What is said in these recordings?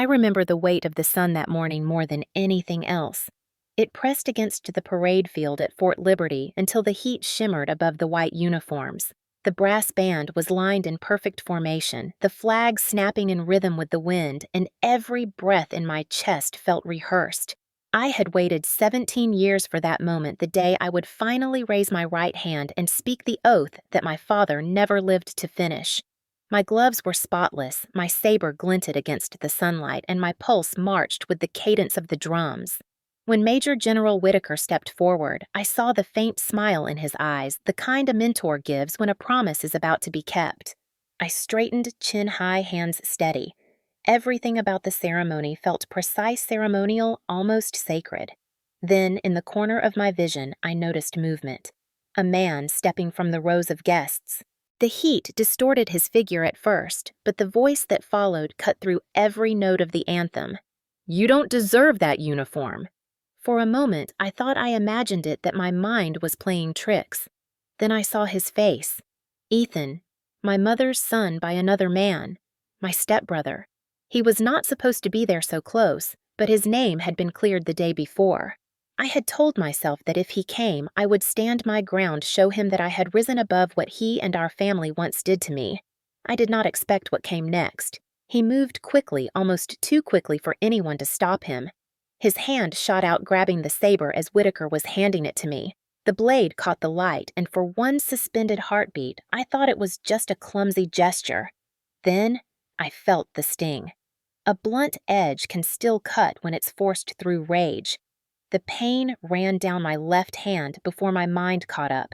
I remember the weight of the sun that morning more than anything else. It pressed against the parade field at Fort Liberty until the heat shimmered above the white uniforms. The brass band was lined in perfect formation, the flag snapping in rhythm with the wind, and every breath in my chest felt rehearsed. I had waited 17 years for that moment, the day I would finally raise my right hand and speak the oath that my father never lived to finish. My gloves were spotless, my saber glinted against the sunlight, and my pulse marched with the cadence of the drums. When Major General Whitaker stepped forward, I saw the faint smile in his eyes, the kind a mentor gives when a promise is about to be kept. I straightened, chin high, hands steady. Everything about the ceremony felt precise, ceremonial, almost sacred. Then, in the corner of my vision, I noticed movement. A man stepping from the rows of guests. The heat distorted his figure at first, but the voice that followed cut through every note of the anthem. "You don't deserve that uniform." For a moment, I thought I imagined it, that my mind was playing tricks. Then I saw his face. Ethan, my mother's son by another man, my stepbrother. He was not supposed to be there so close, but his name had been cleared the day before. I had told myself that if he came, I would stand my ground, show him that I had risen above what he and our family once did to me. I did not expect what came next. He moved quickly, almost too quickly for anyone to stop him. His hand shot out, grabbing the saber as Whitaker was handing it to me. The blade caught the light, and for one suspended heartbeat, I thought it was just a clumsy gesture. Then I felt the sting. A blunt edge can still cut when it's forced through rage. The pain ran down my left hand before my mind caught up.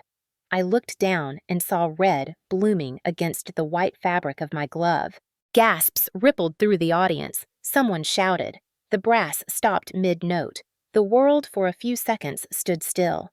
I looked down and saw red blooming against the white fabric of my glove. Gasps rippled through the audience. Someone shouted. The brass stopped mid-note. The world for a few seconds stood still.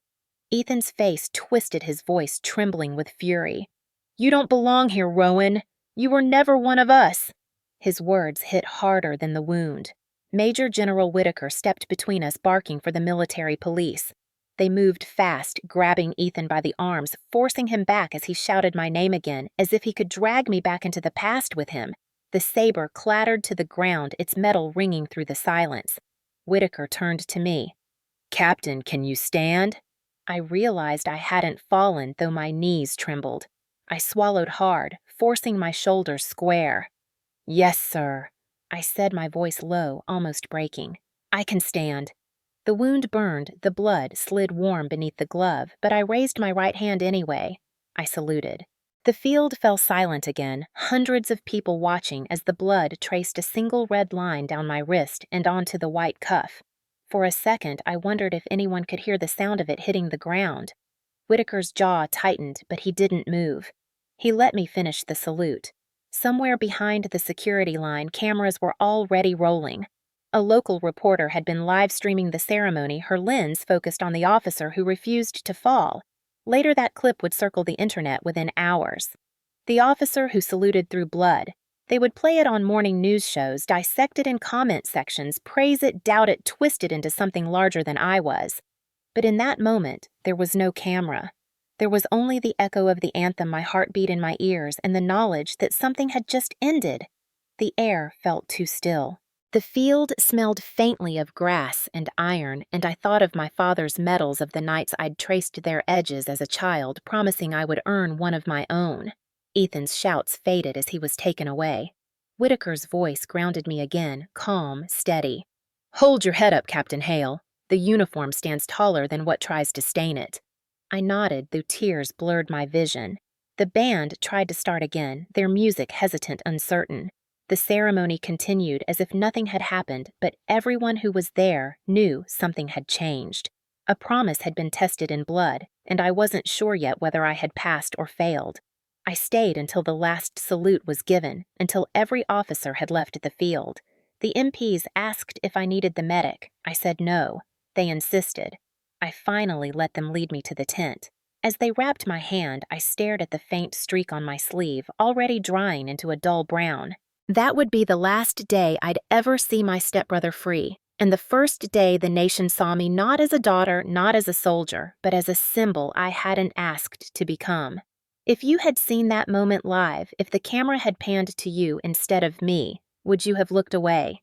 Ethan's face twisted, his voice trembling with fury. "You don't belong here, Rowan. You were never one of us." His words hit harder than the wound. Major General Whitaker stepped between us, barking for the military police. They moved fast, grabbing Ethan by the arms, forcing him back as he shouted my name again, as if he could drag me back into the past with him. The saber clattered to the ground, its metal ringing through the silence. Whitaker turned to me. "Captain, can you stand?" I realized I hadn't fallen, though my knees trembled. I swallowed hard, forcing my shoulders square. "Yes, sir," I said, my voice low, almost breaking. "I can stand." The wound burned, the blood slid warm beneath the glove, but I raised my right hand anyway. I saluted. The field fell silent again, hundreds of people watching as the blood traced a single red line down my wrist and onto the white cuff. For a second, I wondered if anyone could hear the sound of it hitting the ground. Whitaker's jaw tightened, but he didn't move. He let me finish the salute. Somewhere behind the security line, cameras were already rolling. A local reporter had been live streaming the ceremony, her lens focused on the officer who refused to fall. Later, that clip would circle the internet within hours. The officer who saluted through blood. They would play it on morning news shows, dissect it in comment sections, praise it, doubt it, twist it into something larger than I was. But in that moment, there was no camera. There was only the echo of the anthem, my heartbeat in my ears, and the knowledge that something had just ended. The air felt too still. The field smelled faintly of grass and iron, and I thought of my father's medals of the nights I'd traced their edges as a child, promising I would earn one of my own. Ethan's shouts faded as he was taken away. Whitaker's voice grounded me again, calm, steady. "Hold your head up, Captain Hale. The uniform stands taller than what tries to stain it." I nodded, though tears blurred my vision. The band tried to start again, their music hesitant, uncertain. The ceremony continued as if nothing had happened, but everyone who was there knew something had changed. A promise had been tested in blood, and I wasn't sure yet whether I had passed or failed. I stayed until the last salute was given, until every officer had left the field. The MPs asked if I needed the medic. I said no. They insisted. I finally let them lead me to the tent. As they wrapped my hand, I stared at the faint streak on my sleeve, already drying into a dull brown. That would be the last day I'd ever see my stepbrother free, and the first day the nation saw me not as a daughter, not as a soldier, but as a symbol I hadn't asked to become. If you had seen that moment live, if the camera had panned to you instead of me, would you have looked away?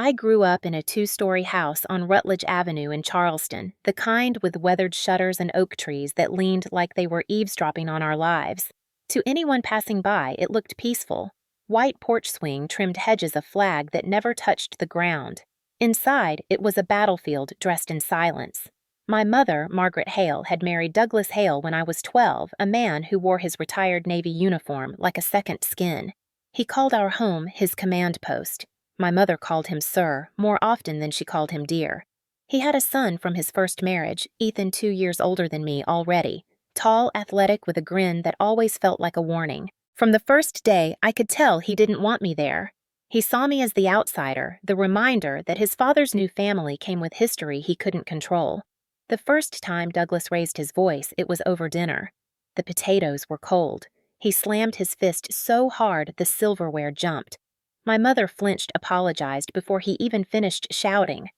I grew up in a two-story house on Rutledge Avenue in Charleston, the kind with weathered shutters and oak trees that leaned like they were eavesdropping on our lives. To anyone passing by, it looked peaceful. White porch swing trimmed hedges of flag that never touched the ground. Inside, it was a battlefield dressed in silence. My mother, Margaret Hale, had married Douglas Hale when I was 12, a man who wore his retired Navy uniform like a second skin. He called our home his command post. My mother called him Sir more often than she called him dear. He had a son from his first marriage, Ethan 2 years older than me already, tall, athletic, with a grin that always felt like a warning. From the first day, I could tell he didn't want me there. He saw me as the outsider, the reminder that his father's new family came with history he couldn't control. The first time Douglas raised his voice, it was over dinner. The potatoes were cold. He slammed his fist so hard the silverware jumped. My mother flinched, apologized before he even finished shouting.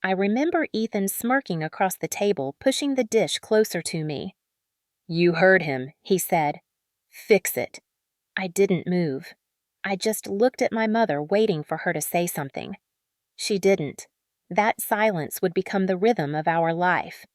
I remember Ethan smirking across the table, pushing the dish closer to me. "You heard him," he said. "Fix it." I didn't move. I just looked at my mother, waiting for her to say something. She didn't. That silence would become the rhythm of our life.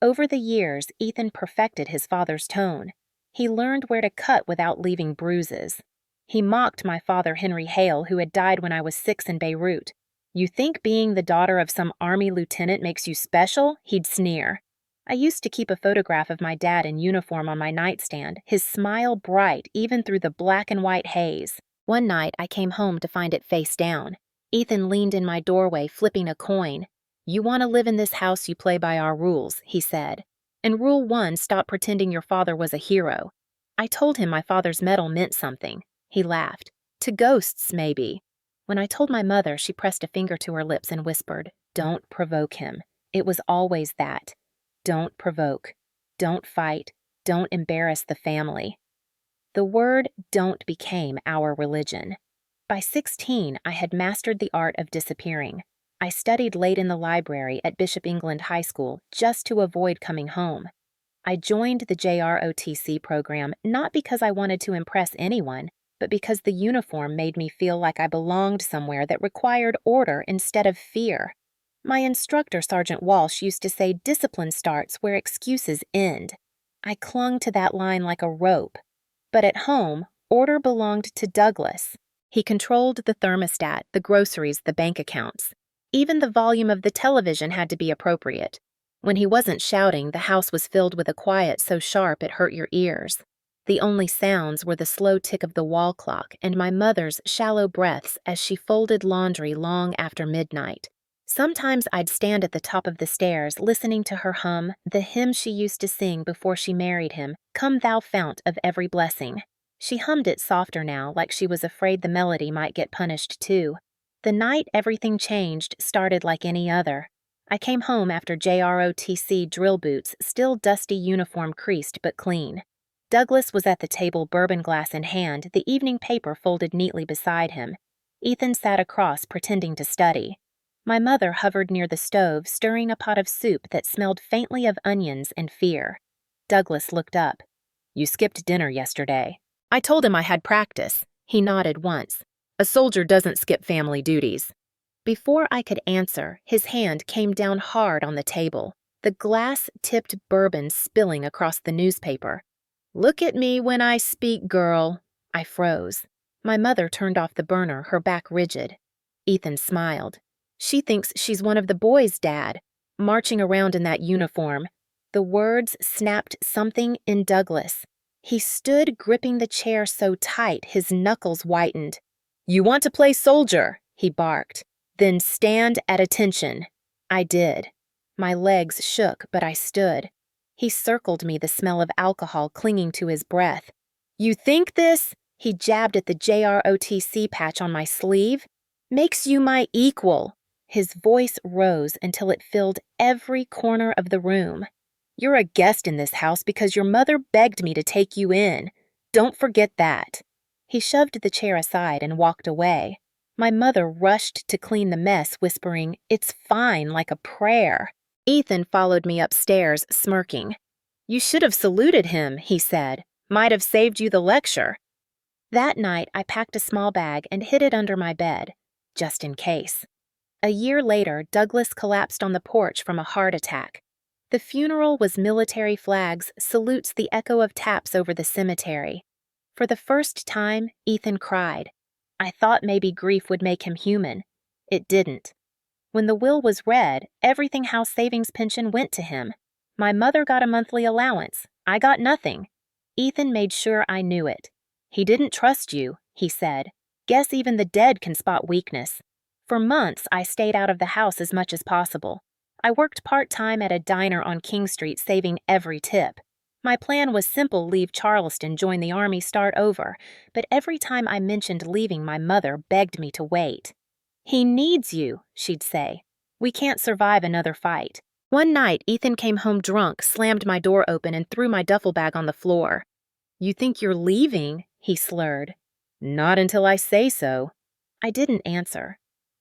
Over the years, Ethan perfected his father's tone. He learned where to cut without leaving bruises. He mocked my father, Henry Hale, who had died when I was 6 in Beirut. "You think being the daughter of some army lieutenant makes you special?" he'd sneer. I used to keep a photograph of my dad in uniform on my nightstand, his smile bright even through the black and white haze. One night, I came home to find it face down. Ethan leaned in my doorway, flipping a coin. "You want to live in this house, you play by our rules," he said. "And rule 1, stop pretending your father was a hero." I told him my father's medal meant something. He laughed. "To ghosts, maybe." When I told my mother, she pressed a finger to her lips and whispered, "Don't provoke him." It was always that. Don't provoke. Don't fight. Don't embarrass the family. The word "don't" became our religion. By 16, I had mastered the art of disappearing. I studied late in the library at Bishop England High School just to avoid coming home. I joined the JROTC program not because I wanted to impress anyone, but because the uniform made me feel like I belonged somewhere that required order instead of fear. My instructor, Sergeant Walsh, used to say discipline starts where excuses end. I clung to that line like a rope. But at home, order belonged to Douglas. He controlled the thermostat, the groceries, the bank accounts. Even the volume of the television had to be appropriate. When he wasn't shouting, the house was filled with a quiet so sharp it hurt your ears. The only sounds were the slow tick of the wall clock and my mother's shallow breaths as she folded laundry long after midnight. Sometimes I'd stand at the top of the stairs listening to her hum the hymn she used to sing before she married him, "Come thou fount of every blessing." She hummed it softer now, like she was afraid the melody might get punished too. The night everything changed started like any other. I came home after JROTC drill boots, still dusty uniform creased but clean. Douglas was at the table, bourbon glass in hand, the evening paper folded neatly beside him. Ethan sat across, pretending to study. My mother hovered near the stove, stirring a pot of soup that smelled faintly of onions and fear. Douglas looked up. "You skipped dinner yesterday." I told him I had practice. He nodded once. "A soldier doesn't skip family duties." Before I could answer, his hand came down hard on the table, the glass-tipped bourbon spilling across the newspaper. "Look at me when I speak, girl." I froze. My mother turned off the burner, her back rigid. Ethan smiled. "She thinks she's one of the boys, Dad, marching around in that uniform." The words snapped something in Douglas. He stood gripping the chair so tight his knuckles whitened. "You want to play soldier," he barked. "Then stand at attention." I did. My legs shook, but I stood. He circled me, the smell of alcohol clinging to his breath. "You think this?" He jabbed at the JROTC patch on my sleeve. "Makes you my equal." His voice rose until it filled every corner of the room. "You're a guest in this house because your mother begged me to take you in. Don't forget that." He shoved the chair aside and walked away. My mother rushed to clean the mess, whispering, "It's fine," like a prayer. Ethan followed me upstairs, smirking. "You should have saluted him," he said. "Might have saved you the lecture." That night, I packed a small bag and hid it under my bed, just in case. A year later, Douglas collapsed on the porch from a heart attack. The funeral was military flags, salutes, the echo of taps over the cemetery. For the first time, Ethan cried. I thought maybe grief would make him human. It didn't. When the will was read, everything house savings pension went to him. My mother got a monthly allowance. I got nothing. Ethan made sure I knew it. He didn't trust you, he said. Guess even the dead can spot weakness. For months, I stayed out of the house as much as possible. I worked part-time at a diner on King Street, saving every tip. My plan was simple: leave Charleston, join the Army, start over. But every time I mentioned leaving, my mother begged me to wait. He needs you, she'd say. We can't survive another fight. One night, Ethan came home drunk, slammed my door open, and threw my duffel bag on the floor. You think you're leaving? He slurred. Not until I say so. I didn't answer.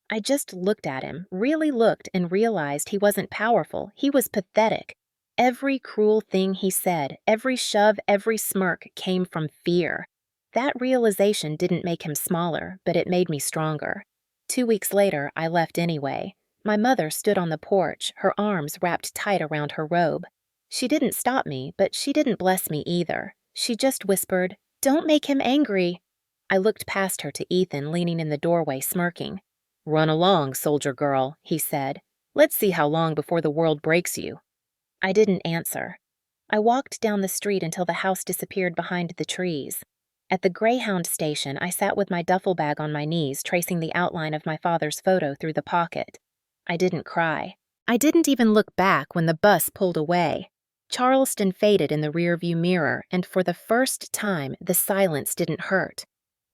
I just looked at him, really looked, and realized he wasn't powerful. He was pathetic. Every cruel thing he said, every shove, every smirk came from fear. That realization didn't make him smaller, but it made me stronger. 2 weeks later, I left anyway. My mother stood on the porch, her arms wrapped tight around her robe. She didn't stop me, but she didn't bless me either. She just whispered, "Don't make him angry." I looked past her to Ethan, leaning in the doorway, smirking. Run along, soldier girl, he said. Let's see how long before the world breaks you. I didn't answer. I walked down the street until the house disappeared behind the trees. At the Greyhound station, I sat with my duffel bag on my knees, tracing the outline of my father's photo through the pocket. I didn't cry. I didn't even look back when the bus pulled away. Charleston faded in the rearview mirror, and for the first time, the silence didn't hurt.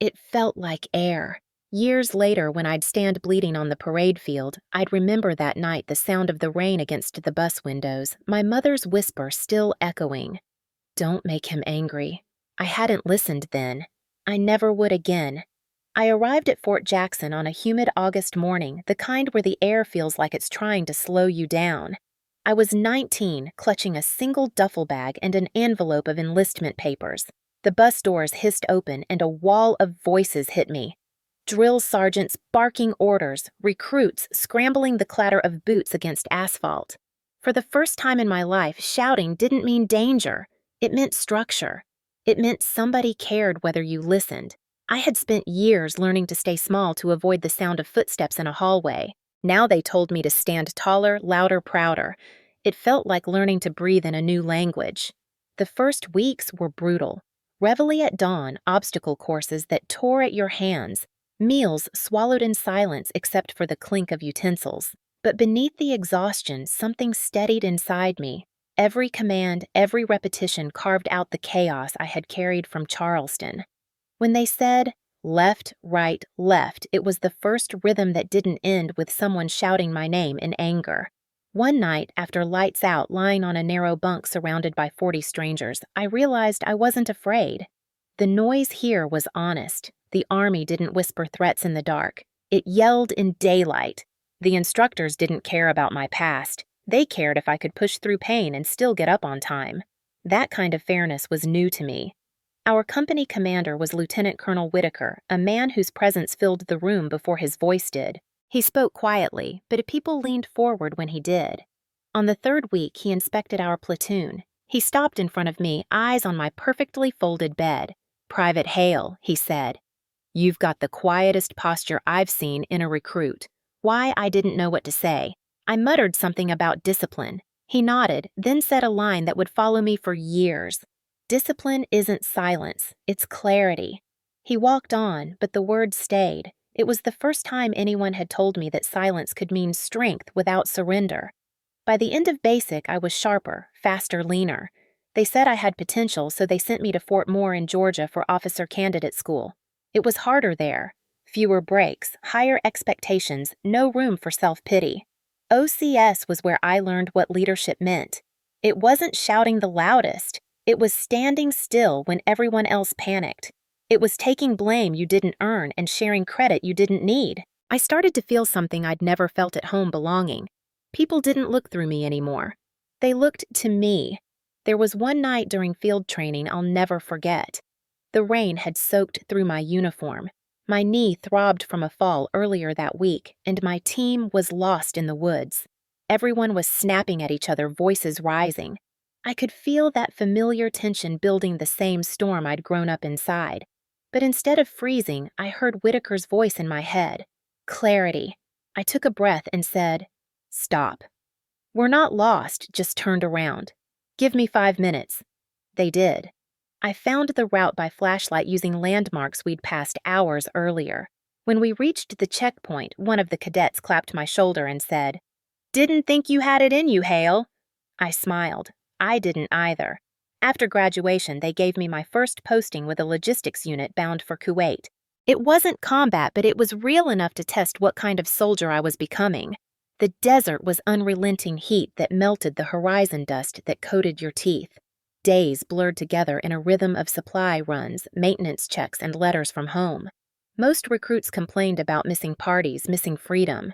It felt like air. Years later, when I'd stand bleeding on the parade field, I'd remember that night, the sound of the rain against the bus windows, my mother's whisper still echoing. Don't make him angry. I hadn't listened then. I never would again. I arrived at Fort Jackson on a humid August morning, the kind where the air feels like it's trying to slow you down. I was 19, clutching a single duffel bag and an envelope of enlistment papers. The bus doors hissed open and a wall of voices hit me. Drill sergeants barking orders, recruits scrambling, the clatter of boots against asphalt. For the first time in my life, shouting didn't mean danger. It meant structure. It meant somebody cared whether you listened. I had spent years learning to stay small to avoid the sound of footsteps in a hallway. Now they told me to stand taller, louder, prouder. It felt like learning to breathe in a new language. The first weeks were brutal. Reveille at dawn, obstacle courses that tore at your hands, meals swallowed in silence except for the clink of utensils. But beneath the exhaustion, something steadied inside me. Every command, every repetition carved out the chaos I had carried from Charleston. When they said, left, right, left, it was the first rhythm that didn't end with someone shouting my name in anger. One night, after lights out, lying on a narrow bunk surrounded by 40 strangers, I realized I wasn't afraid. The noise here was honest. The Army didn't whisper threats in the dark. It yelled in daylight. The instructors didn't care about my past. They cared if I could push through pain and still get up on time. That kind of fairness was new to me. Our company commander was Lieutenant Colonel Whitaker, a man whose presence filled the room before his voice did. He spoke quietly, but people leaned forward when he did. On the third week, he inspected our platoon. He stopped in front of me, eyes on my perfectly folded bed. "Private Hale," he said. "You've got the quietest posture I've seen in a recruit." Why, I didn't know what to say. I muttered something about discipline. He nodded, then said a line that would follow me for years. Discipline isn't silence, it's clarity. He walked on, but the words stayed. It was the first time anyone had told me that silence could mean strength without surrender. By the end of basic, I was sharper, faster, leaner. They said I had potential, so they sent me to Fort Moore in Georgia for officer candidate school. It was harder there. Fewer breaks, higher expectations, no room for self-pity. OCS was where I learned what leadership meant. It wasn't shouting the loudest. It was standing still when everyone else panicked. It was taking blame you didn't earn and sharing credit you didn't need. I started to feel something I'd never felt at home: belonging. People didn't look through me anymore. They looked to me. There was one night during field training I'll never forget. The rain had soaked through my uniform. My knee throbbed from a fall earlier that week, and my team was lost in the woods. Everyone was snapping at each other, voices rising. I could feel that familiar tension building the same storm I'd grown up inside. But instead of freezing, I heard Whitaker's voice in my head. Clarity. I took a breath and said, "Stop. We're not lost, just turned around. Give me 5 minutes." They did. I found the route by flashlight using landmarks we'd passed hours earlier. When we reached the checkpoint, one of the cadets clapped my shoulder and said, "Didn't think you had it in you, Hale." I smiled. I didn't either. After graduation, they gave me my first posting with a logistics unit bound for Kuwait. It wasn't combat, but it was real enough to test what kind of soldier I was becoming. The desert was unrelenting heat that melted the horizon dust that coated your teeth. Days blurred together in a rhythm of supply runs, maintenance checks, and letters from home. Most recruits complained about missing parties, missing freedom.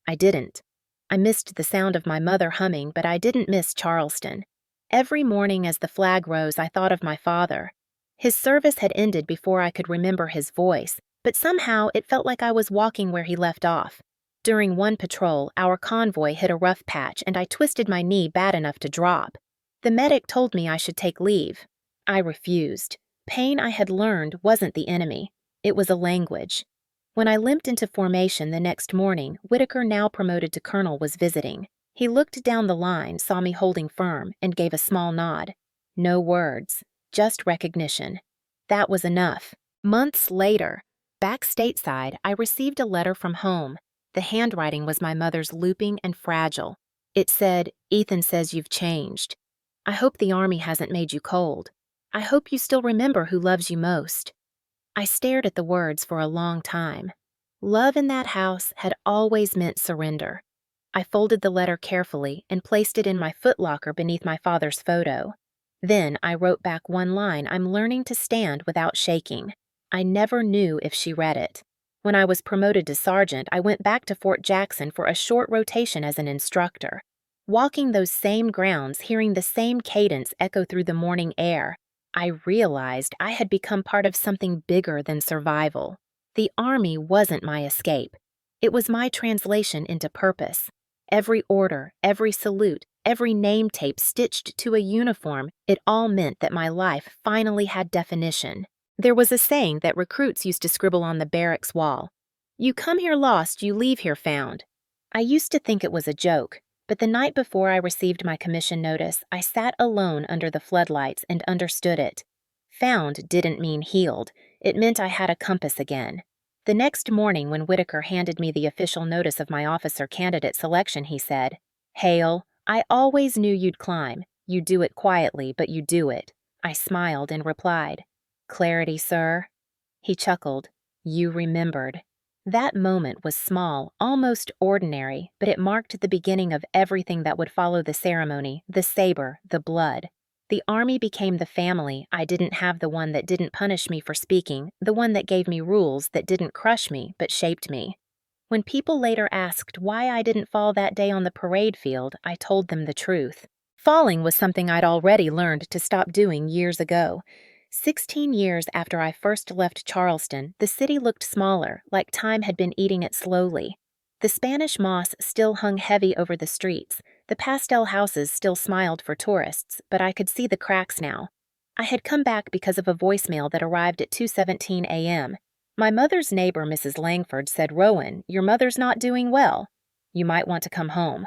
I didn't. I missed the sound of my mother humming, but I didn't miss Charleston. Every morning as the flag rose, I thought of my father. His service had ended before I could remember his voice, but somehow it felt like I was walking where he left off. During one patrol, our convoy hit a rough patch, and I twisted my knee bad enough to drop. The medic told me I should take leave. I refused. Pain, I had learned, wasn't the enemy. It was a language. When I limped into formation the next morning, Whitaker, now promoted to colonel, was visiting. He looked down the line, saw me holding firm, and gave a small nod. No words, just recognition. That was enough. Months later, back stateside, I received a letter from home. The handwriting was my mother's, looping and fragile. It said, "Ethan says you've changed. I hope the army hasn't made you cold. I hope you still remember who loves you most." I stared at the words for a long time. Love in that house had always meant surrender. I folded the letter carefully and placed it in my footlocker beneath my father's photo. Then I wrote back one line: "I'm learning to stand without shaking." I never knew if she read it. When I was promoted to sergeant, I went back to Fort Jackson for a short rotation as an instructor. Walking those same grounds, hearing the same cadence echo through the morning air, I realized I had become part of something bigger than survival. The Army wasn't my escape. It was my translation into purpose. Every order, every salute, every name tape stitched to a uniform, it all meant that my life finally had definition. There was a saying that recruits used to scribble on the barracks wall: "You come here lost, you leave here found." I used to think it was a joke, but the night before I received my commission notice, I sat alone under the floodlights and understood it. Found didn't mean healed. It meant I had a compass again. The next morning, when Whitaker handed me the official notice of my officer candidate selection, he said, "Hale, I always knew you'd climb. You do it quietly, but you do it." I smiled and replied, "Clarity, sir." He chuckled. "You remembered." That moment was small, almost ordinary, but it marked the beginning of everything that would follow the ceremony, the saber, the blood. The Army became the family. I didn't have the one that didn't punish me for speaking, the one that gave me rules that didn't crush me but shaped me. When people later asked why I didn't fall that day on the parade field, I told them the truth. Falling was something I'd already learned to stop doing years ago. 16 years after I first left Charleston, the city looked smaller, like time had been eating it slowly. The Spanish moss still hung heavy over the streets. The pastel houses still smiled for tourists, but I could see the cracks now. I had come back because of a voicemail that arrived at 2:17 a.m. My mother's neighbor, Mrs. Langford, said, "Rowan, your mother's not doing well. You might want to come home."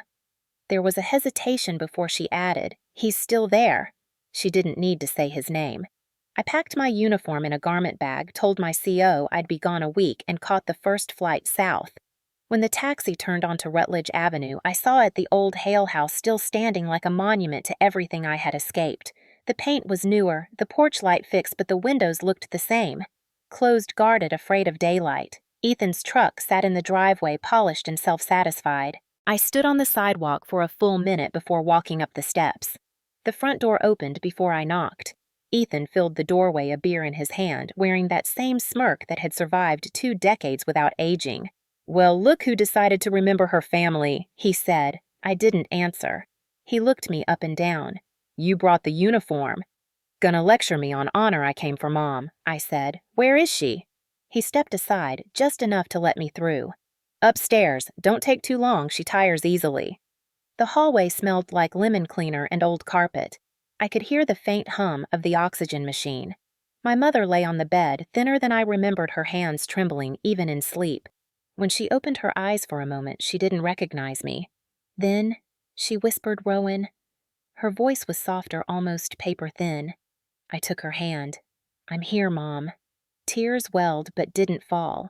There was a hesitation before she added, "He's still there." She didn't need to say his name. I packed my uniform in a garment bag, told my CO I'd be gone a week, and caught the first flight south. When the taxi turned onto Rutledge Avenue, I saw it the old Hale house still standing like a monument to everything I had escaped. The paint was newer, the porch light fixed, but the windows looked the same. Closed guarded, afraid of daylight. Ethan's truck sat in the driveway, polished and self-satisfied. I stood on the sidewalk for a full minute before walking up the steps. The front door opened before I knocked. Ethan filled the doorway, a beer in his hand, wearing that same smirk that had survived 2 decades without aging. "Well, look who decided to remember her family," he said. I didn't answer. He looked me up and down. "You brought the uniform." "Gonna lecture me on honor I came for Mom," I said. "Where is she?" He stepped aside, just enough to let me through. Upstairs, don't take too long, she tires easily. The hallway smelled like lemon cleaner and old carpet. I could hear the faint hum of the oxygen machine. My mother lay on the bed, thinner than I remembered, her hands trembling even in sleep. When she opened her eyes for a moment, she didn't recognize me. Then, she whispered, "Rowan." Her voice was softer, almost paper-thin. I took her hand. "I'm here, Mom." Tears welled but didn't fall.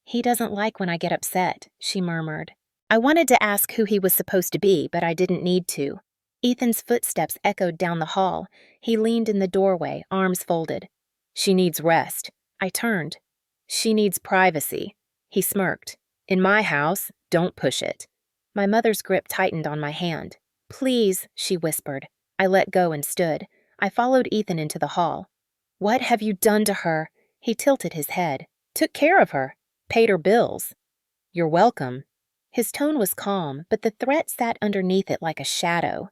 "He doesn't like when I get upset," she murmured. I wanted to ask who he was supposed to be, but I didn't need to. Ethan's footsteps echoed down the hall. He leaned in the doorway, arms folded. "She needs rest." I turned. "She needs privacy." He smirked. "In my house, don't push it." My mother's grip tightened on my hand. "Please," she whispered. I let go and stood. I followed Ethan into the hall. "What have you done to her?" He tilted his head. "Took care of her. Paid her bills." "You're welcome." His tone was calm, but the threat sat underneath it like a shadow.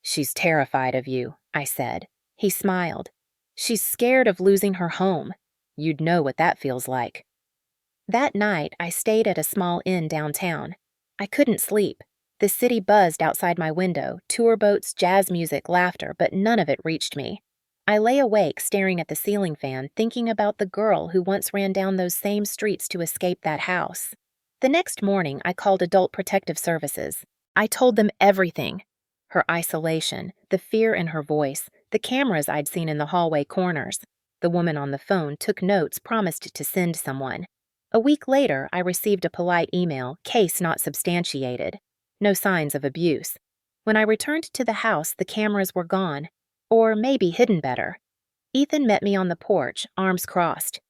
"She's terrified of you," I said. He smiled. "She's scared of losing her home. You'd know what that feels like." That night, I stayed at a small inn downtown. I couldn't sleep. The city buzzed outside my window, tour boats, jazz music, laughter, but none of it reached me. I lay awake staring at the ceiling fan, thinking about the girl who once ran down those same streets to escape that house. The next morning, I called Adult Protective Services. I told them everything. Her isolation, the fear in her voice, the cameras I'd seen in the hallway corners. The woman on the phone took notes, promised to send someone. A week later, I received a polite email, "Case not substantiated." No signs of abuse. When I returned to the house, the cameras were gone. Or maybe hidden better. Ethan met me on the porch, arms crossed.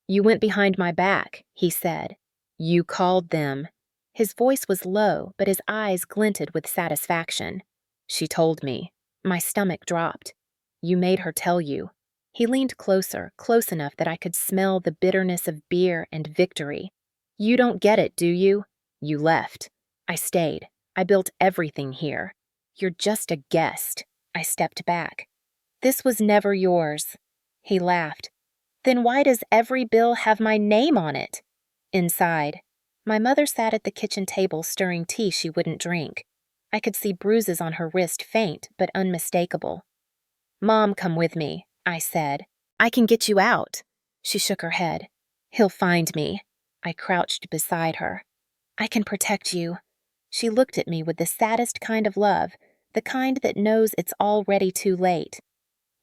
"You went behind my back," he said. "You called them." His voice was low, but his eyes glinted with satisfaction. "She told me." My stomach dropped. "You made her tell you." He leaned closer, close enough that I could smell the bitterness of beer and victory. "You don't get it, do you? You left. I stayed. I built everything here. You're just a guest." I stepped back. "This was never yours." He laughed. "Then why does every bill have my name on it?" Inside, my mother sat at the kitchen table stirring tea she wouldn't drink. I could see bruises on her wrist, faint but unmistakable. "Mom, come with me," I said. "I can get you out." She shook her head. "He'll find me." I crouched beside her. "I can protect you." She looked at me with the saddest kind of love, the kind that knows it's already too late.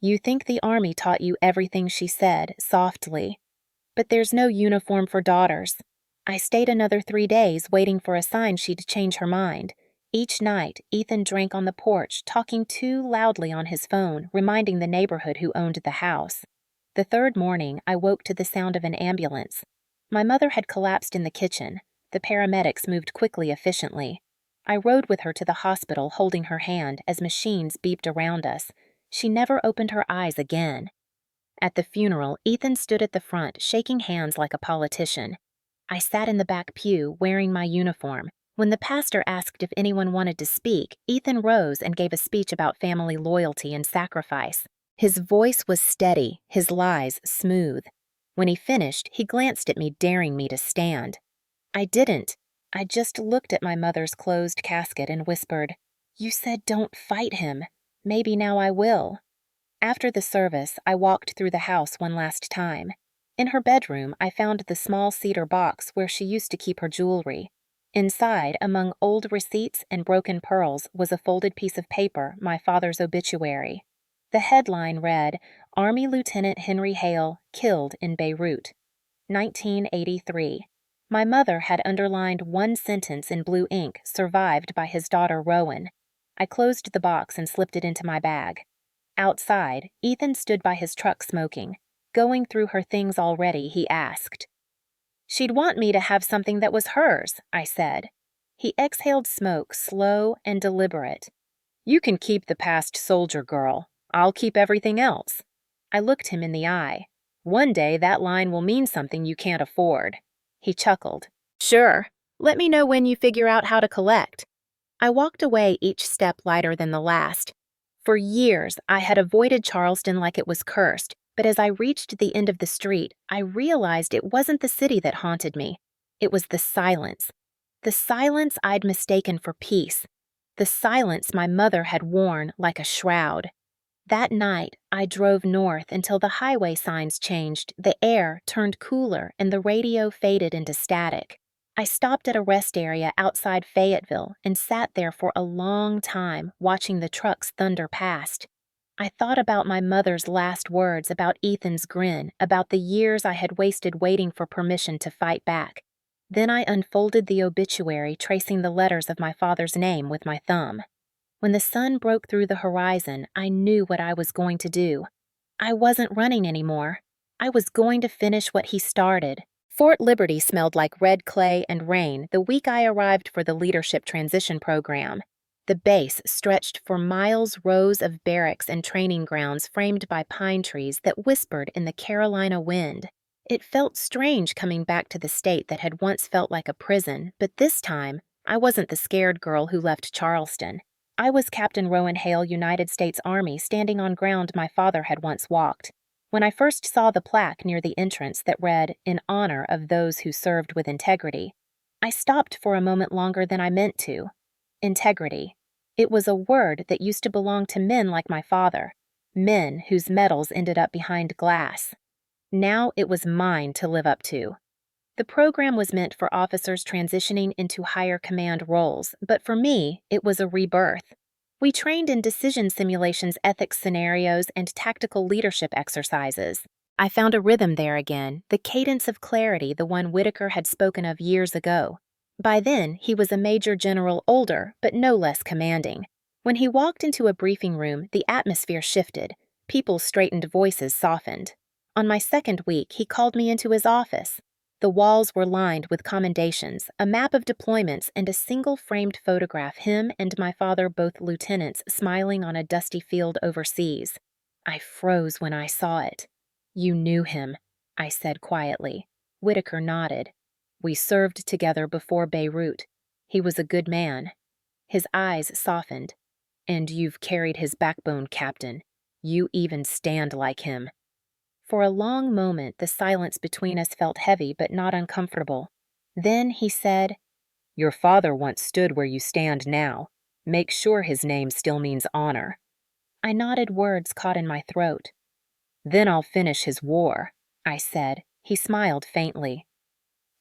"You think the army taught you everything," she said, softly. "But there's no uniform for daughters." I stayed another 3 days, waiting for a sign she'd change her mind. Each night, Ethan drank on the porch, talking too loudly on his phone, reminding the neighborhood who owned the house. The third morning, I woke to the sound of an ambulance. My mother had collapsed in the kitchen. The paramedics moved quickly, efficiently. I rode with her to the hospital, holding her hand as machines beeped around us. She never opened her eyes again. At the funeral, Ethan stood at the front, shaking hands like a politician. I sat in the back pew, wearing my uniform. When the pastor asked if anyone wanted to speak, Ethan rose and gave a speech about family loyalty and sacrifice. His voice was steady, his lies smooth. When he finished, he glanced at me, daring me to stand. I didn't. I just looked at my mother's closed casket and whispered, "You said don't fight him. Maybe now I will." After the service, I walked through the house one last time. In her bedroom, I found the small cedar box where she used to keep her jewelry. Inside, among old receipts and broken pearls, was a folded piece of paper, my father's obituary. The headline read, "Army Lieutenant Henry Hale, killed in Beirut, 1983. My mother had underlined one sentence in blue ink, survived by his daughter Rowan. I closed the box and slipped it into my bag. Outside, Ethan stood by his truck smoking. Going through her things already, he asked. "She'd want me to have something that was hers," I said. He exhaled smoke, slow and deliberate. "You can keep the past soldier girl. I'll keep everything else." I looked him in the eye. "One day that line will mean something you can't afford." He chuckled. "Sure. Let me know when you figure out how to collect." I walked away, each step lighter than the last. For years, I had avoided Charleston like it was cursed, But as I reached the end of the street, I realized it wasn't the city that haunted me. It was the silence. The silence I'd mistaken for peace. The silence my mother had worn like a shroud. That night, I drove north until the highway signs changed, the air turned cooler, and the radio faded into static. I stopped at a rest area outside Fayetteville and sat there for a long time, watching the trucks thunder past. I thought about my mother's last words, about Ethan's grin, about the years I had wasted waiting for permission to fight back. Then I unfolded the obituary, tracing the letters of my father's name with my thumb. When the sun broke through the horizon, I knew what I was going to do. I wasn't running anymore. I was going to finish what he started. Fort Liberty smelled like red clay and rain the week I arrived for the leadership transition program. The base stretched for miles, rows of barracks and training grounds framed by pine trees that whispered in the Carolina wind. It felt strange coming back to the state that had once felt like a prison, but this time, I wasn't the scared girl who left Charleston. I was Captain Rowan Hale, United States Army, standing on ground my father had once walked. When I first saw the plaque near the entrance that read, "In honor of those who served with integrity," I stopped for a moment longer than I meant to. Integrity. It was a word that used to belong to men like my father, men whose medals ended up behind glass. Now it was mine to live up to. The program was meant for officers transitioning into higher command roles, but for me, it was a rebirth. We trained in decision simulations, ethics scenarios, and tactical leadership exercises. I found a rhythm there again, the cadence of clarity, the one Whitaker had spoken of years ago. By then, he was a major general, older, but no less commanding. When he walked into a briefing room, the atmosphere shifted. People's straightened voices softened. On my second week, he called me into his office. The walls were lined with commendations, a map of deployments, and a single framed photograph, him and my father, both lieutenants, smiling on a dusty field overseas. I froze when I saw it. "You knew him," I said quietly. Whitaker nodded. "We served together before Beirut. He was a good man." His eyes softened. "And you've carried his backbone, Captain. You even stand like him." For a long moment, the silence between us felt heavy but not uncomfortable. Then he said, "Your father once stood where you stand now. Make sure his name still means honor." I nodded, words caught in my throat. "Then I'll finish his war," I said. He smiled faintly.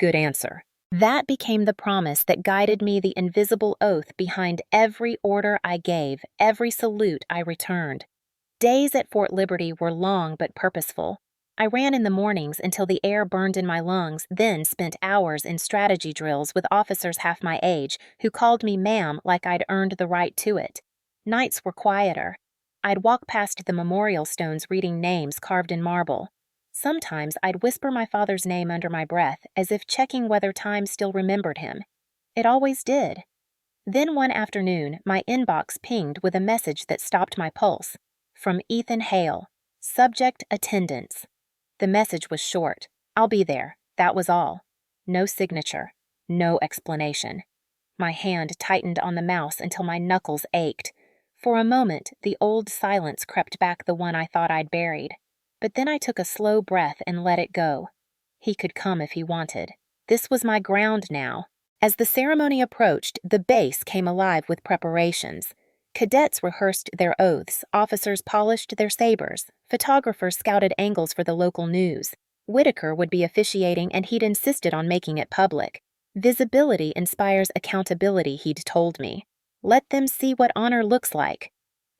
"Good answer." That became the promise that guided me, the invisible oath behind every order I gave, every salute I returned. Days at Fort Liberty were long but purposeful. I ran in the mornings until the air burned in my lungs, then spent hours in strategy drills with officers half my age who called me ma'am like I'd earned the right to it. Nights were quieter. I'd walk past the memorial stones reading names carved in marble. Sometimes I'd whisper my father's name under my breath, as if checking whether time still remembered him. It always did. Then one afternoon, my inbox pinged with a message that stopped my pulse. From Ethan Hale. Subject: attendance. The message was short. "I'll be there." That was all. No signature. No explanation. My hand tightened on the mouse until my knuckles ached. For a moment, the old silence crept back, the one I thought I'd buried. But then I took a slow breath and let it go. He could come if he wanted. This was my ground now. As the ceremony approached, the base came alive with preparations. Cadets rehearsed their oaths, officers polished their sabers, photographers scouted angles for the local news. Whitaker would be officiating, and he'd insisted on making it public. Visibility inspires accountability, he'd told me. Let them see what honor looks like.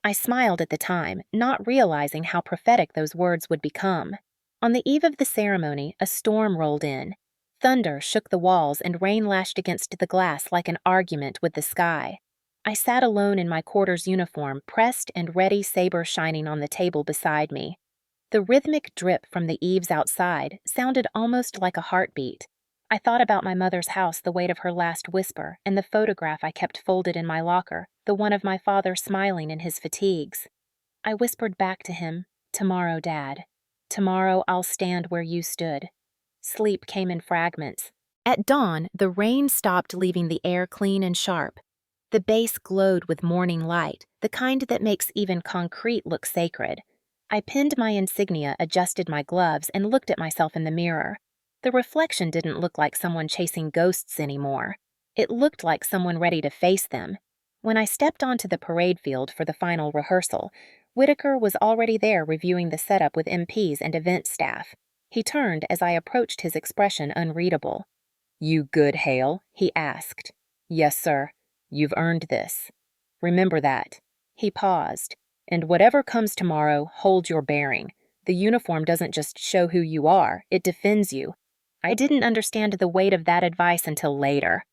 I smiled at the time, not realizing how prophetic those words would become. On the eve of the ceremony, a storm rolled in. Thunder shook the walls and rain lashed against the glass like an argument with the sky. I sat alone in my quarters uniform, pressed and ready, Saber shining on the table beside me. The rhythmic drip from the eaves outside sounded almost like a heartbeat. I thought about my mother's house, the weight of her last whisper, and the photograph I kept folded in my locker, the one of my father smiling in his fatigues. I whispered back to him, "Tomorrow, Dad. Tomorrow I'll stand where you stood." Sleep came in fragments. At dawn, the rain stopped, leaving the air clean and sharp. The base glowed with morning light, the kind that makes even concrete look sacred. I pinned my insignia, adjusted my gloves, and looked at myself in the mirror. The reflection didn't look like someone chasing ghosts anymore. It looked like someone ready to face them. When I stepped onto the parade field for the final rehearsal, Whitaker was already there reviewing the setup with MPs and event staff. He turned as I approached, his expression unreadable. "You good, Hale?" he asked. "Yes, sir. You've earned this. Remember that." He paused. "And whatever comes tomorrow, hold your bearing. The uniform doesn't just show who you are, it defends you." I didn't understand the weight of that advice until later.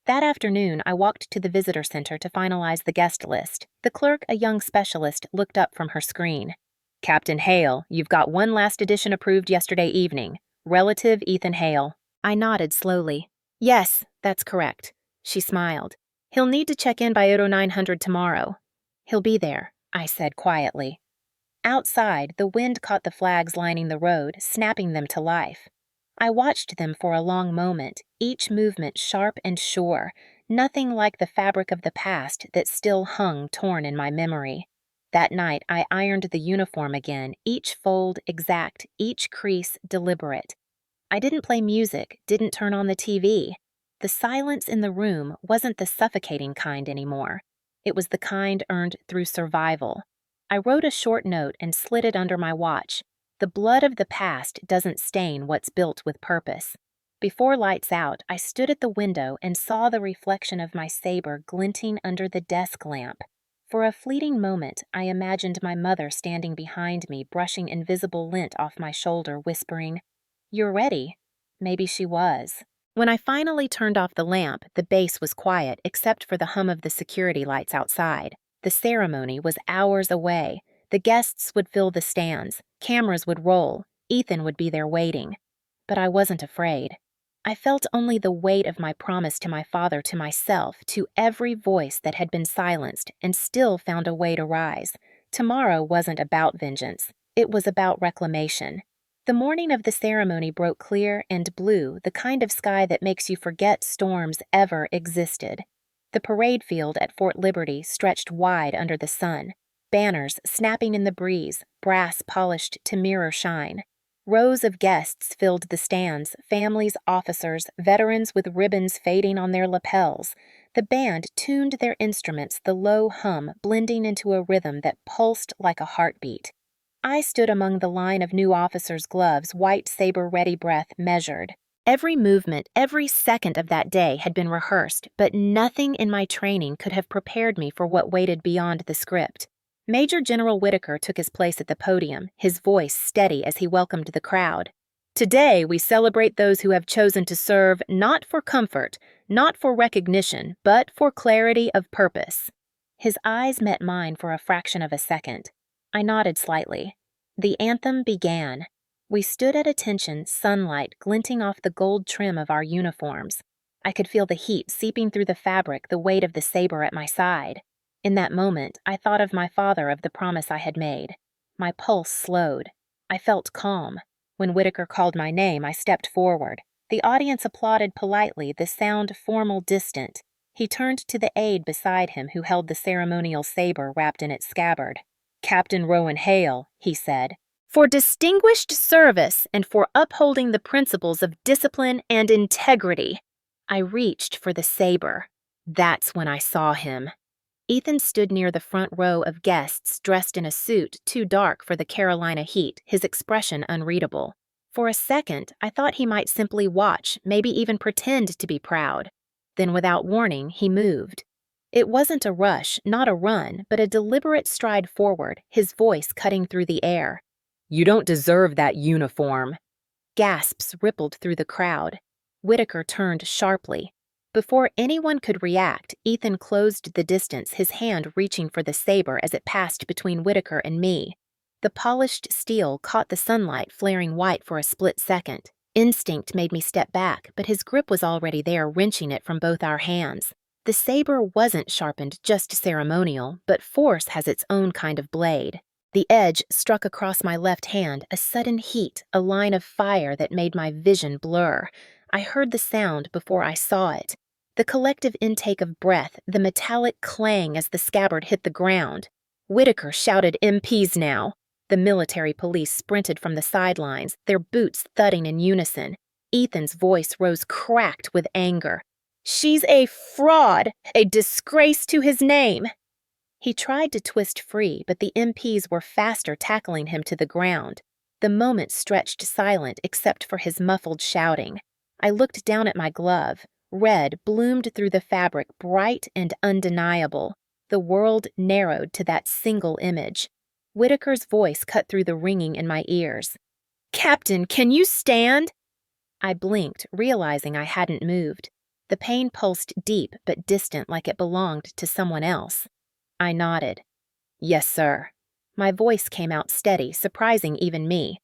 That afternoon, I walked to the visitor center to finalize the guest list. The clerk, a young specialist, looked up from her screen. "Captain Hale, you've got one last edition approved yesterday evening. Relative Ethan Hale." I nodded slowly. "Yes, that's correct." She smiled. "He'll need to check in by 0900 tomorrow." "He'll be there," I said quietly. Outside, the wind caught the flags lining the road, snapping them to life. I watched them for a long moment, each movement sharp and sure, nothing like the fabric of the past that still hung torn in my memory. That night, I ironed the uniform again, each fold exact, each crease deliberate. I didn't play music, didn't turn on the TV. The silence in the room wasn't the suffocating kind anymore. It was the kind earned through survival. I wrote a short note and slid it under my watch. The blood of the past doesn't stain what's built with purpose. Before lights out, I stood at the window and saw the reflection of my Saber glinting under the desk lamp. For a fleeting moment, I imagined my mother standing behind me, brushing invisible lint off my shoulder, whispering, "You're ready." Maybe she was. When I finally turned off the lamp, the base was quiet except for the hum of the security lights outside. The ceremony was hours away. The guests would fill the stands. Cameras would roll. Ethan would be there waiting. But I wasn't afraid. I felt only the weight of my promise to my father, to myself, to every voice that had been silenced and still found a way to rise. Tomorrow wasn't about vengeance. It was about reclamation. The morning of the ceremony broke clear and blue, the kind of sky that makes you forget storms ever existed. The parade field at Fort Liberty stretched wide under the sun, banners snapping in the breeze, brass polished to mirror shine. Rows of guests filled the stands, families, officers, veterans with ribbons fading on their lapels. The band tuned their instruments, the low hum blending into a rhythm that pulsed like a heartbeat. I stood among the line of new officers' gloves, white Saber ready breath measured. Every movement, every second of that day had been rehearsed, but nothing in my training could have prepared me for what waited beyond the script. Major General Whitaker took his place at the podium, his voice steady as he welcomed the crowd. "Today we celebrate those who have chosen to serve not for comfort, not for recognition, but for clarity of purpose." His eyes met mine for a fraction of a second. I nodded slightly. The anthem began. We stood at attention, sunlight glinting off the gold trim of our uniforms. I could feel the heat seeping through the fabric, the weight of the Saber at my side. In that moment, I thought of my father, of the promise I had made. My pulse slowed. I felt calm. When Whitaker called my name, I stepped forward. The audience applauded politely, the sound formal, distant. He turned to the aide beside him who held the ceremonial saber wrapped in its scabbard. "Captain Rowan Hale," he said, "for distinguished service and for upholding the principles of discipline and integrity." I reached for the saber. That's when I saw him. Ethan stood near the front row of guests, dressed in a suit too dark for the Carolina heat, his expression unreadable. For a second, I thought he might simply watch, maybe even pretend to be proud. Then, without warning, he moved. It wasn't a rush, not a run, but a deliberate stride forward, his voice cutting through the air. "You don't deserve that uniform." Gasps rippled through the crowd. Whitaker turned sharply. Before anyone could react, Ethan closed the distance, his hand reaching for the saber as it passed between Whitaker and me. The polished steel caught the sunlight, flaring white for a split second. Instinct made me step back, but his grip was already there, wrenching it from both our hands. The saber wasn't sharpened, just ceremonial, but force has its own kind of blade. The edge struck across my left hand, a sudden heat, a line of fire that made my vision blur. I heard the sound before I saw it. The collective intake of breath, the metallic clang as the scabbard hit the ground. Whitaker shouted, "MPs now!" The military police sprinted from the sidelines, their boots thudding in unison. Ethan's voice rose cracked with anger. "She's a fraud, a disgrace to his name." He tried to twist free, but the MPs were faster, tackling him to the ground. The moment stretched silent except for his muffled shouting. I looked down at my glove. Red bloomed through the fabric, bright and undeniable. The world narrowed to that single image. Whitaker's voice cut through the ringing in my ears. "Captain, can you stand?" I blinked, realizing I hadn't moved. The pain pulsed deep but distant, like it belonged to someone else. I nodded. "Yes, sir." My voice came out steady, surprising even me.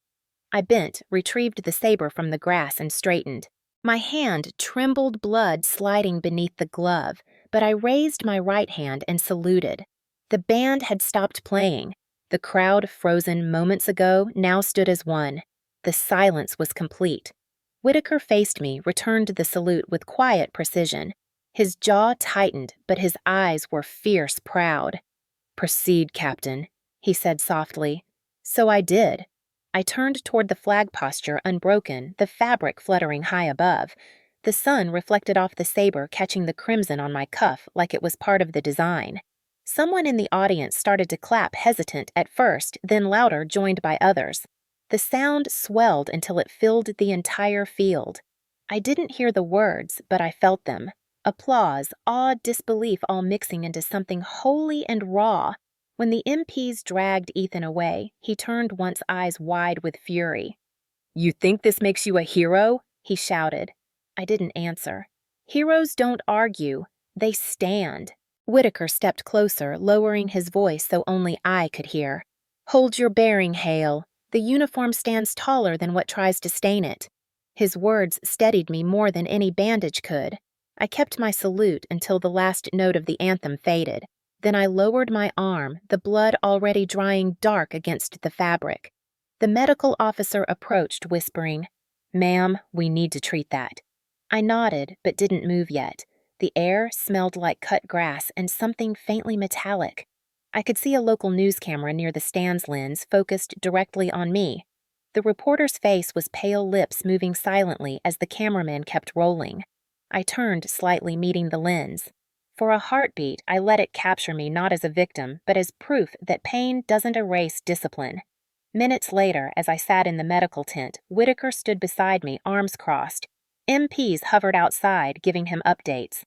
I bent, retrieved the saber from the grass, and straightened. My hand trembled, blood sliding beneath the glove, but I raised my right hand and saluted. The band had stopped playing. The crowd, frozen moments ago, now stood as one. The silence was complete. Whitaker faced me, returned the salute with quiet precision. His jaw tightened, but his eyes were fierce, proud. "Proceed, Captain," he said softly. So I did. I turned toward the flag posture, unbroken, the fabric fluttering high above. The sun reflected off the saber, catching the crimson on my cuff like it was part of the design. Someone in the audience started to clap, hesitant at first, then louder, joined by others. The sound swelled until it filled the entire field. I didn't hear the words, but I felt them. Applause, awe, disbelief all mixing into something holy and raw. When the MPs dragged Ethan away, he turned once eyes wide with fury. "You think this makes you a hero?" he shouted. I didn't answer. Heroes don't argue, they stand. Whitaker stepped closer, lowering his voice so only I could hear. "Hold your bearing, Hale. The uniform stands taller than what tries to stain it." His words steadied me more than any bandage could. I kept my salute until the last note of the anthem faded. Then I lowered my arm, the blood already drying dark against the fabric. The medical officer approached, whispering, "Ma'am, we need to treat that." I nodded, but didn't move yet. The air smelled like cut grass and something faintly metallic. I could see a local news camera near the stand's lens focused directly on me. The reporter's face was pale, lips moving silently as the cameraman kept rolling. I turned slightly, meeting the lens. For a heartbeat, I let it capture me not as a victim, but as proof that pain doesn't erase discipline. Minutes later, as I sat in the medical tent, Whitaker stood beside me, arms crossed. MPs hovered outside, giving him updates.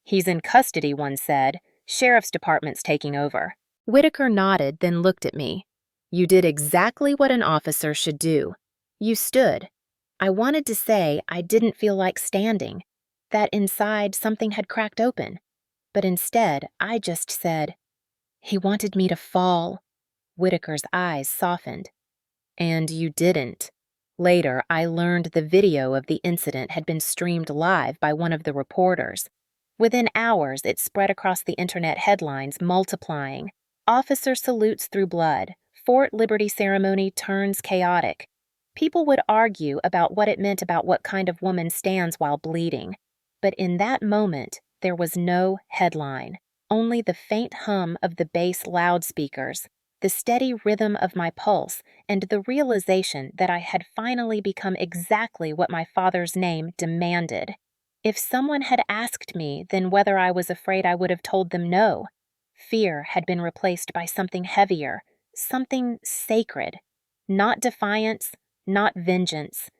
"He's in custody," one said. "Sheriff's Department's taking over." Whitaker nodded, then looked at me. "You did exactly what an officer should do. You stood." I wanted to say I didn't feel like standing, that inside something had cracked open. But instead, I just said, "He wanted me to fall." Whitaker's eyes softened. "And you didn't." Later, I learned the video of the incident had been streamed live by one of the reporters. Within hours, it spread across the internet, headlines multiplying. "Officer salutes through blood. Fort Liberty ceremony turns chaotic." People would argue about what it meant about what kind of woman stands while bleeding. But in that moment, there was no headline, only the faint hum of the bass loudspeakers, the steady rhythm of my pulse, and the realization that I had finally become exactly what my father's name demanded. If someone had asked me then whether I was afraid, I would have told them no. Fear had been replaced by something heavier, something sacred. Not defiance, not vengeance,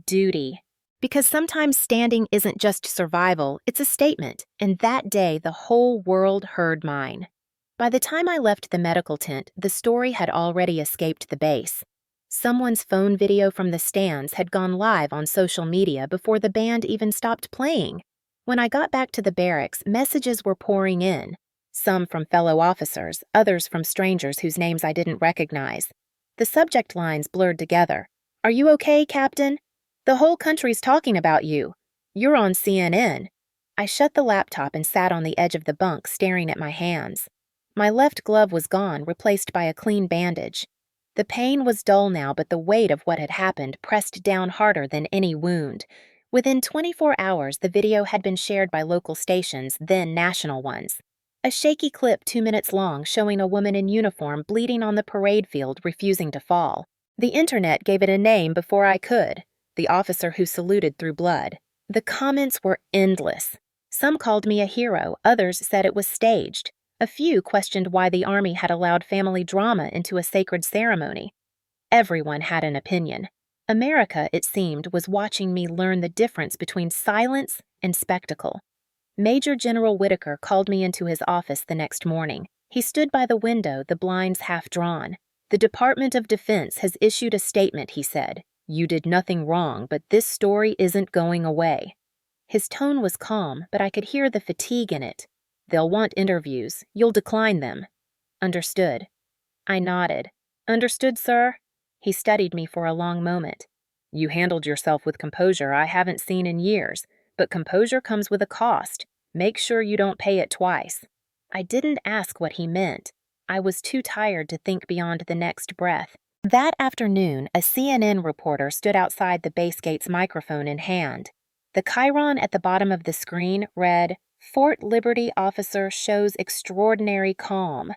duty. Because sometimes standing isn't just survival, it's a statement, and that day the whole world heard mine. By the time I left the medical tent, the story had already escaped the base. Someone's phone video from the stands had gone live on social media before the band even stopped playing. When I got back to the barracks, messages were pouring in, some from fellow officers, others from strangers whose names I didn't recognize. The subject lines blurred together. "Are you okay, Captain? The whole country's talking about you. You're on CNN." I shut the laptop and sat on the edge of the bunk, staring at my hands. My left glove was gone, replaced by a clean bandage. The pain was dull now, but the weight of what had happened pressed down harder than any wound. Within 24 hours, the video had been shared by local stations, then national ones. A shaky clip 2 minutes long showing a woman in uniform bleeding on the parade field refusing to fall. The internet gave it a name before I could, the officer who saluted through blood. The comments were endless. Some called me a hero, others said it was staged. A few questioned why the Army had allowed family drama into a sacred ceremony. Everyone had an opinion. America, it seemed, was watching me learn the difference between silence and spectacle. Major General Whitaker called me into his office the next morning. He stood by the window, the blinds half drawn. "The Department of Defense has issued a statement," he said. "You did nothing wrong, but this story isn't going away." His tone was calm, but I could hear the fatigue in it. "They'll want interviews. You'll decline them." "Understood." I nodded. "Understood, sir." He studied me for a long moment. "You handled yourself with composure I haven't seen in years, but composure comes with a cost. Make sure you don't pay it twice." I didn't ask what he meant. I was too tired to think beyond the next breath. That afternoon, a CNN reporter stood outside the base gate's microphone in hand. The chyron at the bottom of the screen read, "Fort Liberty officer shows extraordinary calm."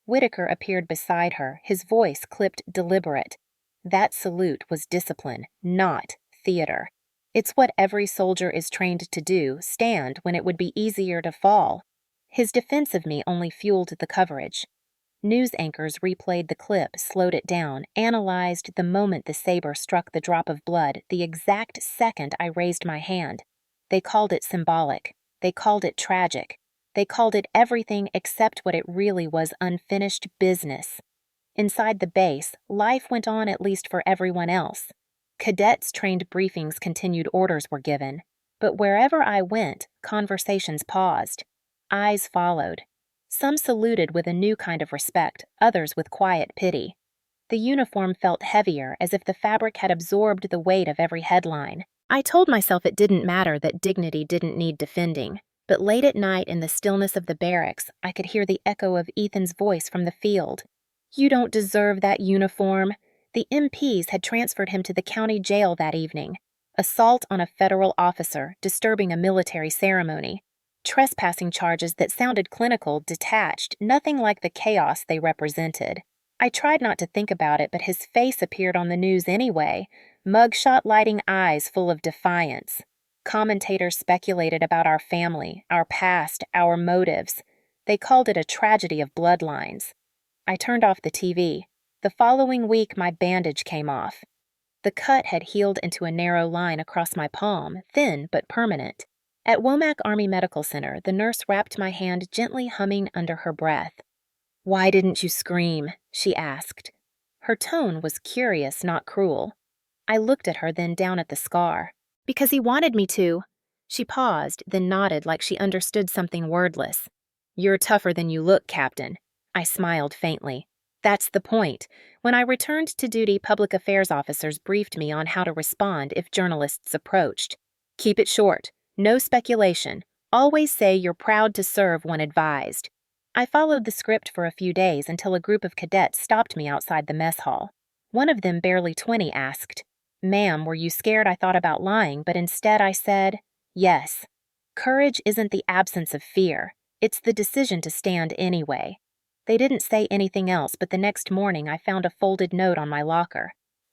Whitaker appeared beside her, his voice clipped deliberate. That salute was discipline, not theater. It's what every soldier is trained to do, stand when it would be easier to fall. His defense of me only fueled the coverage. News anchors replayed the clip, slowed it down, analyzed the moment the saber struck the drop of blood, the exact second I raised my hand. They called it symbolic. They called it tragic. They called it everything except what it really was: unfinished business. Inside the base, life went on, at least for everyone else. Cadets trained briefings continued, orders were given. But wherever I went, conversations paused. Eyes followed. Some saluted with a new kind of respect, others with quiet pity. The uniform felt heavier, as if the fabric had absorbed the weight of every headline. I told myself it didn't matter, that dignity didn't need defending. But late at night, in the stillness of the barracks, I could hear the echo of Ethan's voice from the field. "You don't deserve that uniform." The MPs had transferred him to the county jail that evening. Assault on a federal officer, disturbing a military ceremony. Trespassing charges that sounded clinical, detached, nothing like the chaos they represented. I tried not to think about it, but his face appeared on the news anyway, mugshot-lighting eyes full of defiance. Commentators speculated about our family, our past, our motives. They called it a tragedy of bloodlines. I turned off the TV. The following week, my bandage came off. The cut had healed into a narrow line across my palm, thin but permanent. At Womack Army Medical Center, the nurse wrapped my hand, gently humming under her breath. "Why didn't you scream?" she asked. Her tone was curious, not cruel. I looked at her, then down at the scar. "Because he wanted me to." She paused, then nodded like she understood something wordless. "You're tougher than you look, Captain." I smiled faintly. "That's the point. When I returned to duty, public affairs officers briefed me on how to respond if journalists approached. Keep it short. No speculation. Always say you're proud to serve when advised." I followed the script for a few days until a group of cadets stopped me outside the mess hall. One of them, barely 20, asked, "Ma'am, were you scared I thought about lying?" But instead I said, "Yes." Courage isn't the absence of fear. It's the decision to stand anyway. They didn't say anything else, but the next morning I found a folded note on my locker.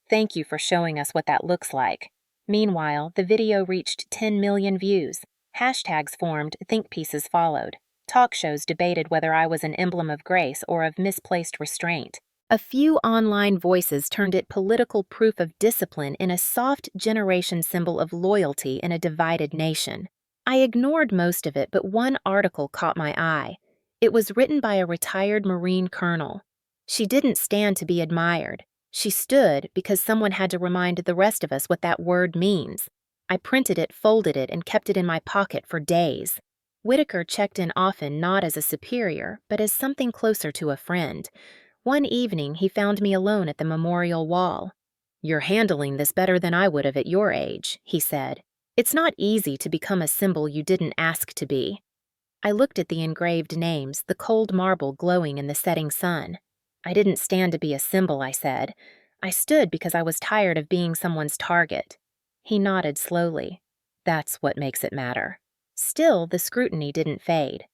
"Thank you for showing us what that looks like." Meanwhile, the video reached 10 million views. Hashtags formed, think pieces followed. Talk shows debated whether I was an emblem of grace or of misplaced restraint. A few online voices turned it political proof of discipline in a soft generation symbol of loyalty in a divided nation. I ignored most of it, but one article caught my eye. It was written by a retired Marine colonel. She didn't stand to be admired. She stood because someone had to remind the rest of us what that word means. I printed it, folded it, and kept it in my pocket for days. Whitaker checked in often, not as a superior, but as something closer to a friend. One evening, he found me alone at the memorial wall. "You're handling this better than I would have at your age," he said. "It's not easy to become a symbol you didn't ask to be." I looked at the engraved names, the cold marble glowing in the setting sun. "I didn't stand to be a symbol," I said. "I stood because I was tired of being someone's target." He nodded slowly. "That's what makes it matter." Still, the scrutiny didn't fade.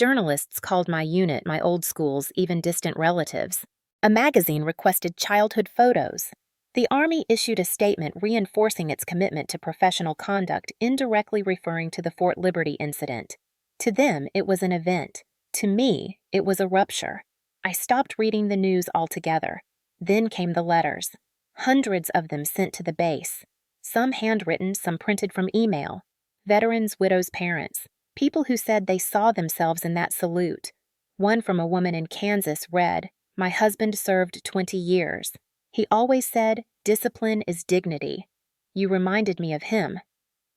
Journalists called my unit my old school's even distant relatives. A magazine requested childhood photos. The Army issued a statement reinforcing its commitment to professional conduct, indirectly referring to the Fort Liberty incident. To them, it was an event. To me, it was a rupture. I stopped reading the news altogether. Then came the letters. Hundreds of them sent to the base. Some handwritten, some printed from email. Veterans' widows' parents. People who said they saw themselves in that salute. One from a woman in Kansas read, "My husband served 20 years. He always said, 'Discipline is dignity.' You reminded me of him."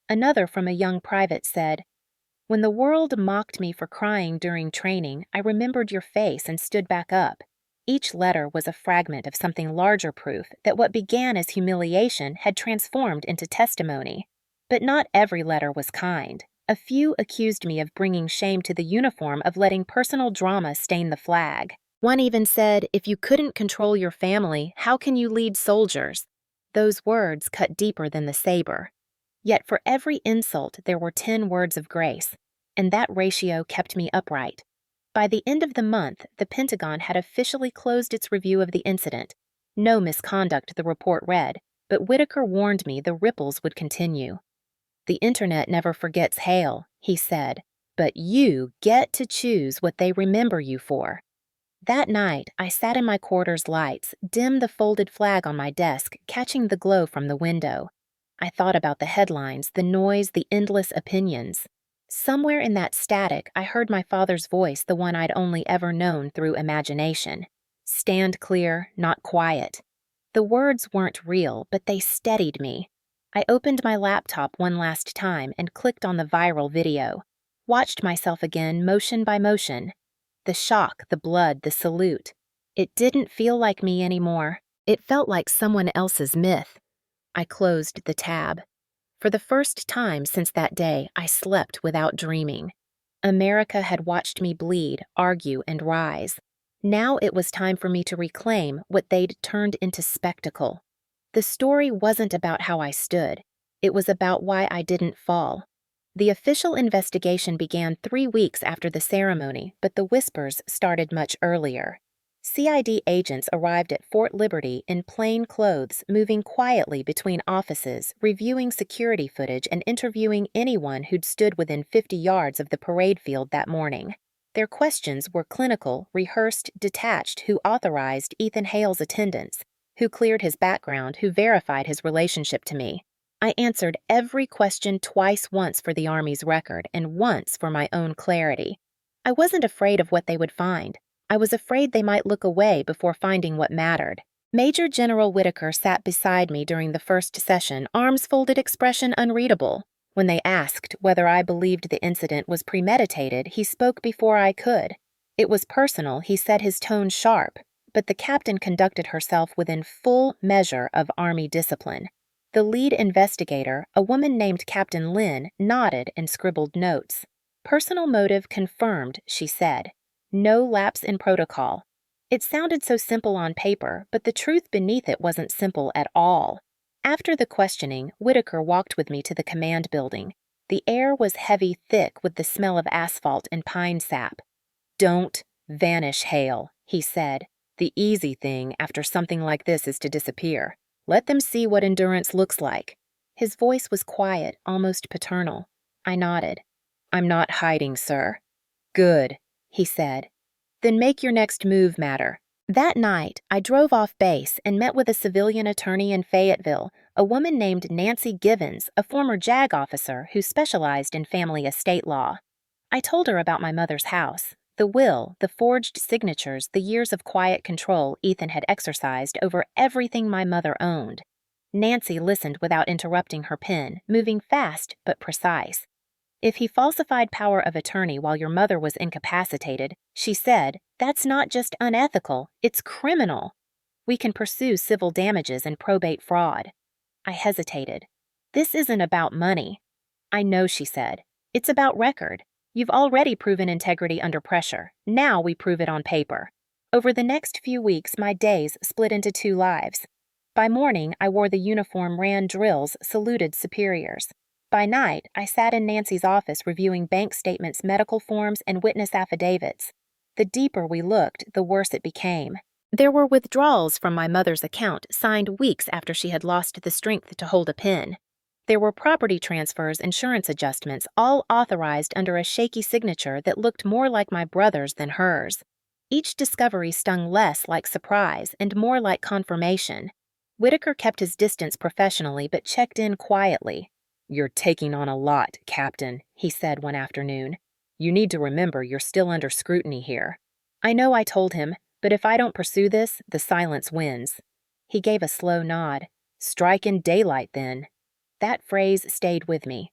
Another from a young private said, "When the world mocked me for crying during training, I remembered your face and stood back up." Each letter was a fragment of something larger, proof that what began as humiliation had transformed into testimony. But not every letter was kind. A few accused me of bringing shame to the uniform, of letting personal drama stain the flag. One even said, "If you couldn't control your family, how can you lead soldiers?" Those words cut deeper than the saber. Yet for every insult there were 10 words of grace, and that ratio kept me upright. By the end of the month, the Pentagon had officially closed its review of the incident. No misconduct, the report read, but Whitaker warned me the ripples would continue. "The internet never forgets Hale," he said, "but you get to choose what they remember you for." That night, I sat in my quarters' lights, dimmed the folded flag on my desk, catching the glow from the window. I thought about the headlines, the noise, the endless opinions. Somewhere in that static, I heard my father's voice, the one I'd only ever known through imagination. "Stand clear, not quiet." The words weren't real, but they steadied me. I opened my laptop one last time and clicked on the viral video. Watched myself again, motion by motion. The shock, the blood, the salute. It didn't feel like me anymore. It felt like someone else's myth. I closed the tab. For the first time since that day, I slept without dreaming. America had watched me bleed, argue, and rise. Now it was time for me to reclaim what they'd turned into spectacle. The story wasn't about how I stood. It was about why I didn't fall. The official investigation began 3 weeks after the ceremony, but the whispers started much earlier. CID agents arrived at Fort Liberty in plain clothes, moving quietly between offices, reviewing security footage and interviewing anyone who'd stood within 50 yards of the parade field that morning. Their questions were clinical, rehearsed, detached. Who authorized Ethan Hale's attendance? Who cleared his background? Who verified his relationship to me? I answered every question twice, once for the Army's record and once for my own clarity. I wasn't afraid of what they would find. I was afraid they might look away before finding what mattered. Major General Whitaker sat beside me during the first session, arms folded, expression unreadable. When they asked whether I believed the incident was premeditated, he spoke before I could. It was personal, he said, his tone sharp, but the captain conducted herself within full measure of Army discipline. The lead investigator, a woman named Captain Lynn, nodded and scribbled notes. "Personal motive confirmed," she said. "No lapse in protocol." It sounded so simple on paper, but the truth beneath it wasn't simple at all. After the questioning, Whitaker walked with me to the command building. The air was heavy, thick with the smell of asphalt and pine sap. "Don't vanish, Hale," he said. "The easy thing after something like this is to disappear. Let them see what endurance looks like." His voice was quiet, almost paternal. I nodded. "I'm not hiding, sir." "Good," he said. "Then make your next move matter." That night, I drove off base and met with a civilian attorney in Fayetteville, a woman named Nancy Givens, a former JAG officer who specialized in family estate law. I told her about my mother's house, the will, the forged signatures, the years of quiet control Ethan had exercised over everything my mother owned. Nancy listened without interrupting her pen, moving fast but precise. "If he falsified power of attorney while your mother was incapacitated," she said, "that's not just unethical, it's criminal. We can pursue civil damages and probate fraud." I hesitated. "This isn't about money." "I know," she said. "It's about record. You've already proven integrity under pressure. Now we prove it on paper." Over the next few weeks, my days split into 2 lives. By morning, I wore the uniform, ran drills, saluted superiors. By night, I sat in Nancy's office reviewing bank statements, medical forms, and witness affidavits. The deeper we looked, the worse it became. There were withdrawals from my mother's account signed weeks after she had lost the strength to hold a pen. There were property transfers, insurance adjustments, all authorized under a shaky signature that looked more like my brother's than hers. Each discovery stung less like surprise and more like confirmation. Whitaker kept his distance professionally but checked in quietly. "You're taking on a lot, Captain," he said one afternoon. "You need to remember you're still under scrutiny here." "I know," I told him, "but if I don't pursue this, the silence wins." He gave a slow nod. "Strike in daylight, then." That phrase stayed with me.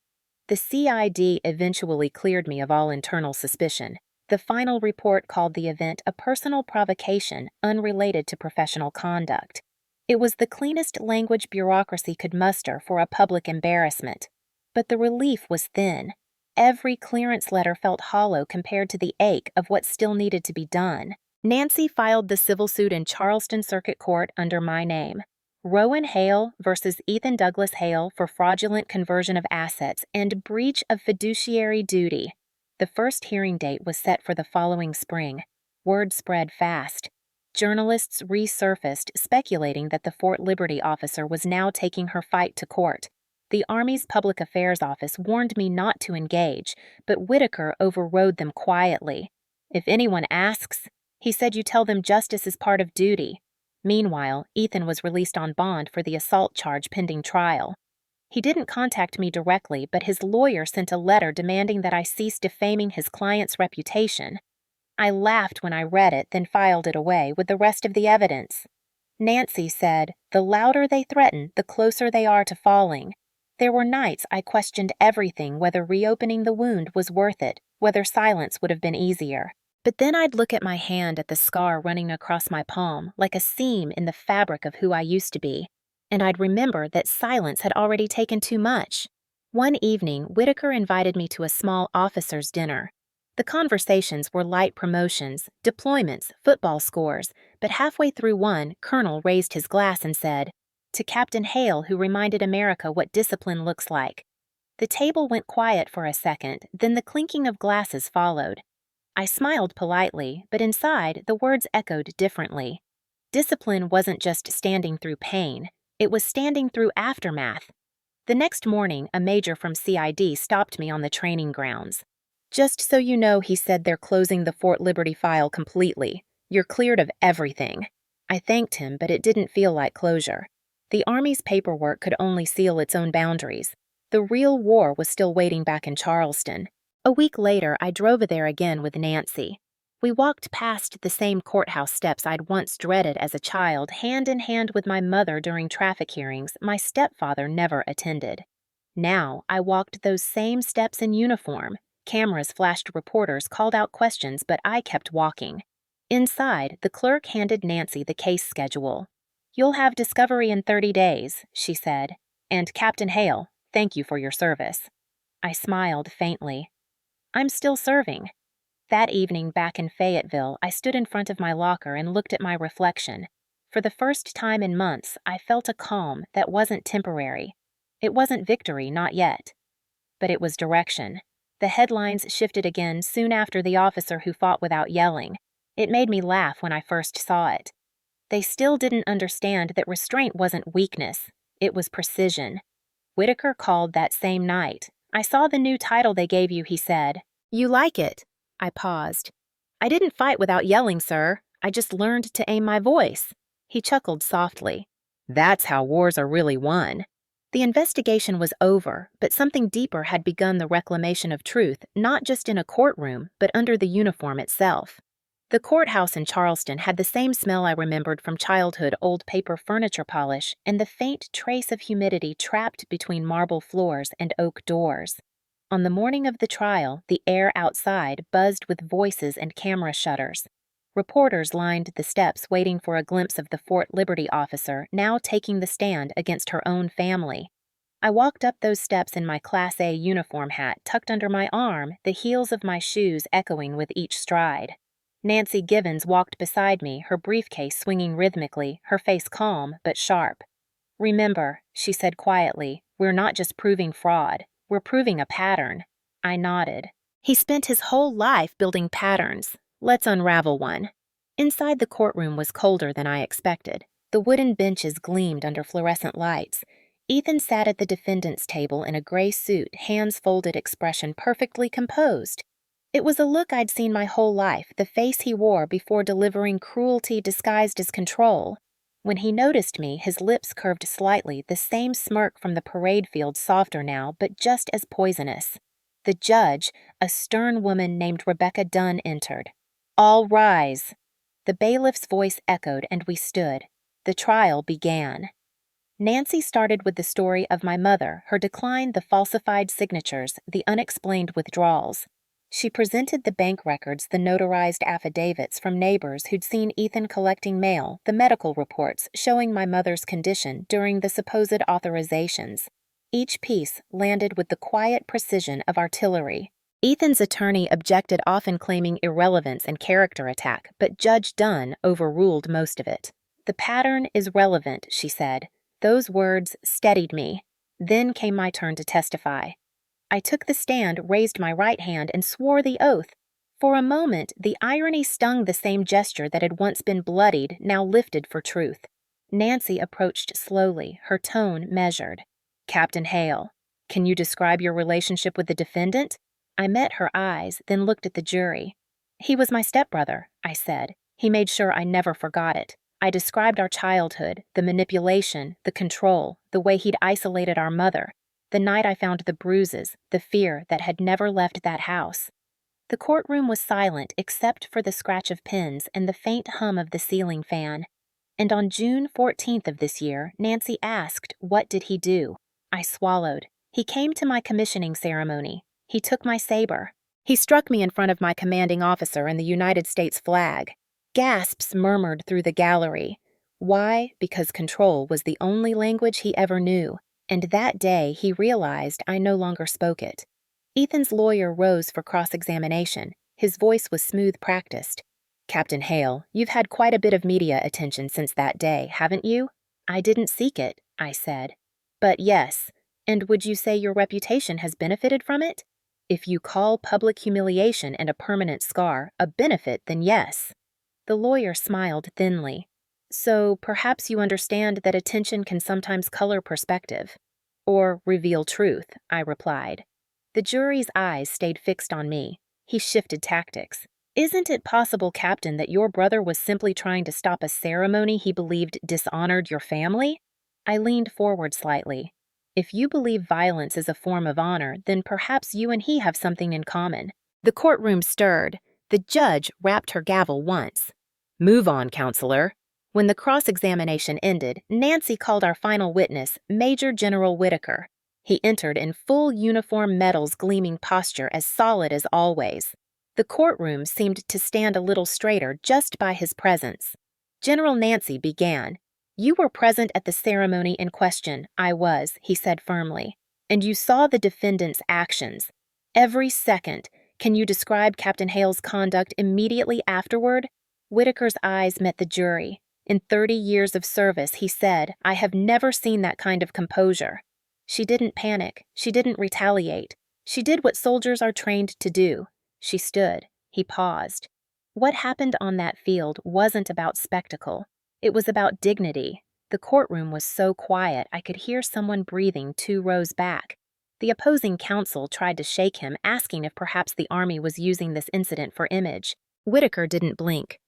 The CID eventually cleared me of all internal suspicion. The final report called the event a personal provocation unrelated to professional conduct. It was the cleanest language bureaucracy could muster for a public embarrassment. But the relief was thin. Every clearance letter felt hollow compared to the ache of what still needed to be done. Nancy filed the civil suit in Charleston Circuit Court under my name. Rowan Hale versus Ethan Douglas Hale for fraudulent conversion of assets and breach of fiduciary duty. The first hearing date was set for the following spring. Word spread fast. Journalists resurfaced speculating that the Fort Liberty officer was now taking her fight to court. The Army's Public Affairs Office warned me not to engage, but Whitaker overrode them quietly. "If anyone asks," he said, "you tell them justice is part of duty." Meanwhile, Ethan was released on bond for the assault charge pending trial. He didn't contact me directly, but his lawyer sent a letter demanding that I cease defaming his client's reputation. I laughed when I read it, then filed it away with the rest of the evidence. Nancy said, "The louder they threaten, the closer they are to falling." There were nights I questioned everything, whether reopening the wound was worth it, whether silence would have been easier. But then I'd look at my hand, at the scar running across my palm, like a seam in the fabric of who I used to be, and I'd remember that silence had already taken too much. One evening, Whitaker invited me to a small officers' dinner. The conversations were light promotions, deployments, football scores, but halfway through one, Colonel raised his glass and said, "To Captain Hale, who reminded America what discipline looks like." The table went quiet for a second, then the clinking of glasses followed. I smiled politely, but inside, the words echoed differently. Discipline wasn't just standing through pain, it was standing through aftermath. The next morning, a major from CID stopped me on the training grounds. "Just so you know," he said, "they're closing the Fort Liberty file completely. You're cleared of everything." I thanked him, but it didn't feel like closure. The Army's paperwork could only seal its own boundaries. The real war was still waiting back in Charleston. A week later, I drove there again with Nancy. We walked past the same courthouse steps I'd once dreaded as a child, hand in hand with my mother during traffic hearings my stepfather never attended. Now, I walked those same steps in uniform. Cameras flashed, reporters called out questions, but I kept walking. Inside, the clerk handed Nancy the case schedule. "You'll have discovery in 30 days, she said. "And Captain Hale, thank you for your service." I smiled faintly. I'm still serving. That evening back in Fayetteville, I stood in front of my locker and looked at my reflection. For the first time in months, I felt a calm that wasn't temporary. It wasn't victory, not yet. But it was direction. The headlines shifted again soon after the officer who fought without yelling. It made me laugh when I first saw it. They still didn't understand that restraint wasn't weakness. It was precision. Whitaker called that same night. "I saw the new title they gave you," he said. "You like it?" I paused. "I didn't fight without yelling, sir. I just learned to aim my voice." He chuckled softly. "That's how wars are really won." The investigation was over, but something deeper had begun: the reclamation of truth, not just in a courtroom, but under the uniform itself. The courthouse in Charleston had the same smell I remembered from childhood: old paper furniture polish and the faint trace of humidity trapped between marble floors and oak doors. On the morning of the trial, the air outside buzzed with voices and camera shutters. Reporters lined the steps waiting for a glimpse of the Fort Liberty officer now taking the stand against her own family. I walked up those steps in my Class A uniform hat tucked under my arm, the heels of my shoes echoing with each stride. Nancy Givens walked beside me, her briefcase swinging rhythmically, her face calm but sharp. "Remember," she said quietly, "we're not just proving fraud. We're proving a pattern. I nodded. He spent his whole life building patterns. Let's unravel one. Inside the courtroom was colder than I expected. The wooden benches gleamed under fluorescent lights. Ethan sat at the defendant's table in a gray suit, hands folded, expression perfectly composed. It was a look I'd seen my whole life, the face he wore before delivering cruelty disguised as control. When he noticed me, his lips curved slightly, the same smirk from the parade field, softer now, but just as poisonous. The judge, a stern woman named Rebecca Dunn, entered. "All rise." The bailiff's voice echoed, and we stood. The trial began. Nancy started with the story of my mother, her decline, the falsified signatures, the unexplained withdrawals. She presented the bank records, the notarized affidavits from neighbors who'd seen Ethan collecting mail, the medical reports showing my mother's condition during the supposed authorizations. Each piece landed with the quiet precision of artillery. Ethan's attorney objected, often claiming irrelevance and character attack, but Judge Dunn overruled most of it. "The pattern is relevant," she said. Those words steadied me. Then came my turn to testify. I took the stand, raised my right hand, and swore the oath. For a moment, the irony stung, the same gesture that had once been bloodied, now lifted for truth. Nancy approached slowly, her tone measured. "Captain Hale, can you describe your relationship with the defendant?" I met her eyes, then looked at the jury. "He was my stepbrother," I said. He made sure I never forgot it. I described our childhood, the manipulation, the control, the way he'd isolated our mother. The night I found the bruises, the fear that had never left that house. The courtroom was silent except for the scratch of pens and the faint hum of the ceiling fan. And on June 14th of this year, Nancy asked, "What did he do?" I swallowed. "He came to my commissioning ceremony. He took my saber. He struck me in front of my commanding officer and the United States flag." Gasps murmured through the gallery. Why? Because control was the only language he ever knew. And that day he realized I no longer spoke it. Ethan's lawyer rose for cross-examination. His voice was smooth, practiced. "Captain Hale, you've had quite a bit of media attention since that day, haven't you?" "I didn't seek it," I said. "But yes. And would you say your reputation has benefited from it?" "If you call public humiliation and a permanent scar a benefit, then yes." The lawyer smiled thinly. "So perhaps you understand that attention can sometimes color perspective." "Or reveal truth," I replied. The jury's eyes stayed fixed on me. He shifted tactics. "Isn't it possible, Captain, that your brother was simply trying to stop a ceremony he believed dishonored your family?" I leaned forward slightly. "If you believe violence is a form of honor, then perhaps you and he have something in common." The courtroom stirred. The judge rapped her gavel once. "Move on, counselor." When the cross-examination ended, Nancy called our final witness, Major General Whitaker. He entered in full uniform, medals gleaming, posture as solid as always. The courtroom seemed to stand a little straighter just by his presence. General Nancy began. "You were present at the ceremony in question." "I was," he said firmly. "And you saw the defendant's actions. Every second. Can you describe Captain Hale's conduct immediately afterward?" Whitaker's eyes met the jury. In 30 years of service, he said, "I have never seen that kind of composure." She didn't panic. She didn't retaliate. She did what soldiers are trained to do. She stood. He paused. What happened on that field wasn't about spectacle. It was about dignity. The courtroom was so quiet I could hear someone breathing 2 rows back. The opposing counsel tried to shake him, asking if perhaps the Army was using this incident for image. Whitaker didn't blink.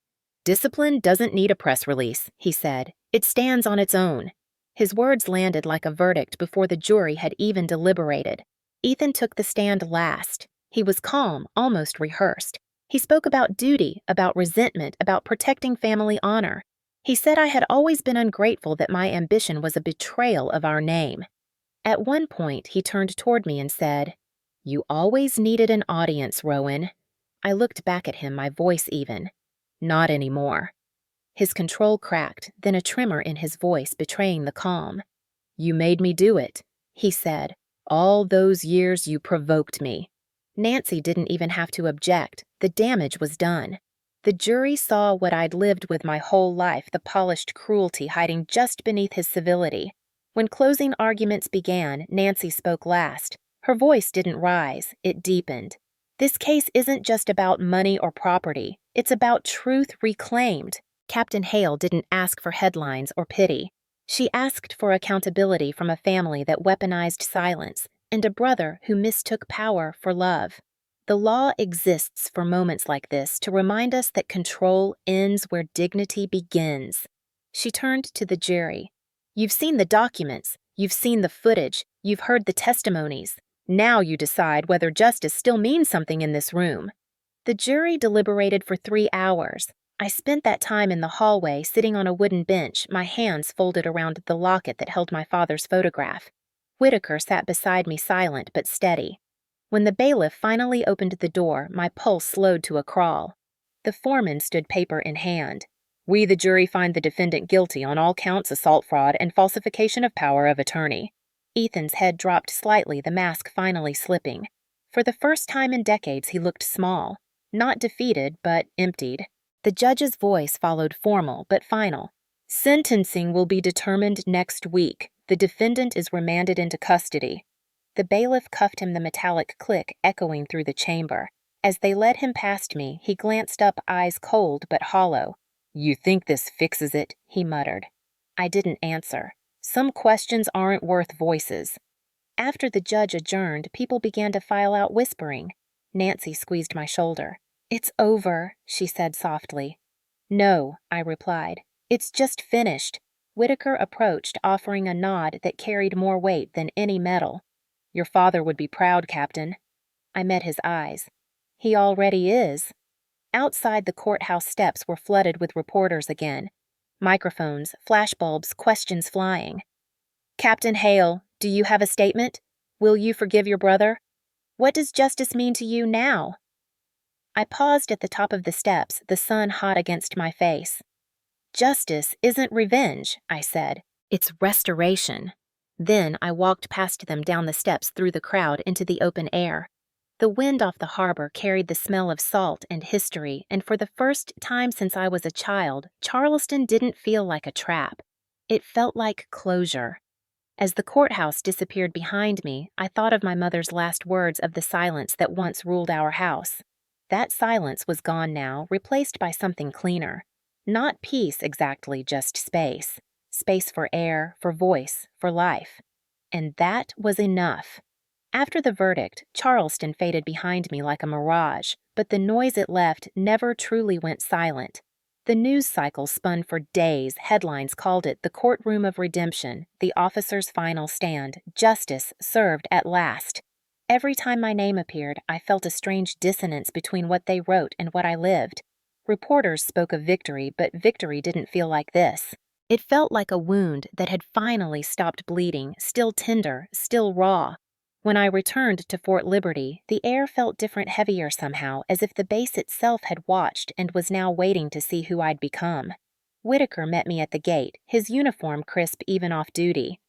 "Discipline doesn't need a press release," he said. "It stands on its own." His words landed like a verdict before the jury had even deliberated. Ethan took the stand last. He was calm, almost rehearsed. He spoke about duty, about resentment, about protecting family honor. He said I had always been ungrateful, that my ambition was a betrayal of our name. At one point, he turned toward me and said, "You always needed an audience, Rowan." I looked back at him, my voice even. "Not anymore." His control cracked, then a tremor in his voice betraying the calm. "You made me do it," he said. "All those years you provoked me." Nancy didn't even have to object. The damage was done. The jury saw what I'd lived with my whole life, the polished cruelty hiding just beneath his civility. When closing arguments began, Nancy spoke last. Her voice didn't rise, it deepened. This case isn't just about money or property. It's about truth reclaimed. Captain Hale didn't ask for headlines or pity. She asked for accountability from a family that weaponized silence and a brother who mistook power for love. The law exists for moments like this to remind us that control ends where dignity begins. She turned to the jury. You've seen the documents, you've seen the footage, you've heard the testimonies. Now you decide whether justice still means something in this room. The jury deliberated for 3 hours. I spent that time in the hallway sitting on a wooden bench, my hands folded around the locket that held my father's photograph. Whitaker sat beside me silent but steady. When the bailiff finally opened the door, my pulse slowed to a crawl. The foreman stood paper in hand. We, the jury, find the defendant guilty on all counts assault, fraud, and falsification of power of attorney. Ethan's head dropped slightly, the mask finally slipping. For the first time in decades, he looked small. Not defeated, but emptied. The judge's voice followed formal but final. Sentencing will be determined next week. The defendant is remanded into custody. The bailiff cuffed him, the metallic click echoing through the chamber. As they led him past me, he glanced up, eyes cold but hollow. You think this fixes it? He muttered. I didn't answer. Some questions aren't worth voices. After the judge adjourned, people began to file out whispering. Nancy squeezed my shoulder. It's over, she said softly. No, I replied. It's just finished. Whitaker approached, offering a nod that carried more weight than any medal. Your father would be proud, Captain. I met his eyes. He already is. Outside, the courthouse steps were flooded with reporters again. Microphones, flashbulbs, questions flying. Captain Hale, do you have a statement? Will you forgive your brother? What does justice mean to you now? I paused at the top of the steps, the sun hot against my face. Justice isn't revenge, I said. It's restoration. Then I walked past them down the steps through the crowd into the open air. The wind off the harbor carried the smell of salt and history, and for the first time since I was a child, Charleston didn't feel like a trap. It felt like closure. As the courthouse disappeared behind me, I thought of my mother's last words of the silence that once ruled our house. That silence was gone now, replaced by something cleaner. Not peace exactly, just space. Space for air, for voice, for life. And that was enough. After the verdict, Charleston faded behind me like a mirage, but the noise it left never truly went silent. The news cycle spun for days. Headlines called it the courtroom of redemption, the officer's final stand, justice served at last. Every time my name appeared, I felt a strange dissonance between what they wrote and what I lived. Reporters spoke of victory, but victory didn't feel like this. It felt like a wound that had finally stopped bleeding, still tender, still raw. When I returned to Fort Liberty, the air felt different, heavier somehow, as if the base itself had watched and was now waiting to see who I'd become. Whitaker met me at the gate, his uniform crisp even off duty.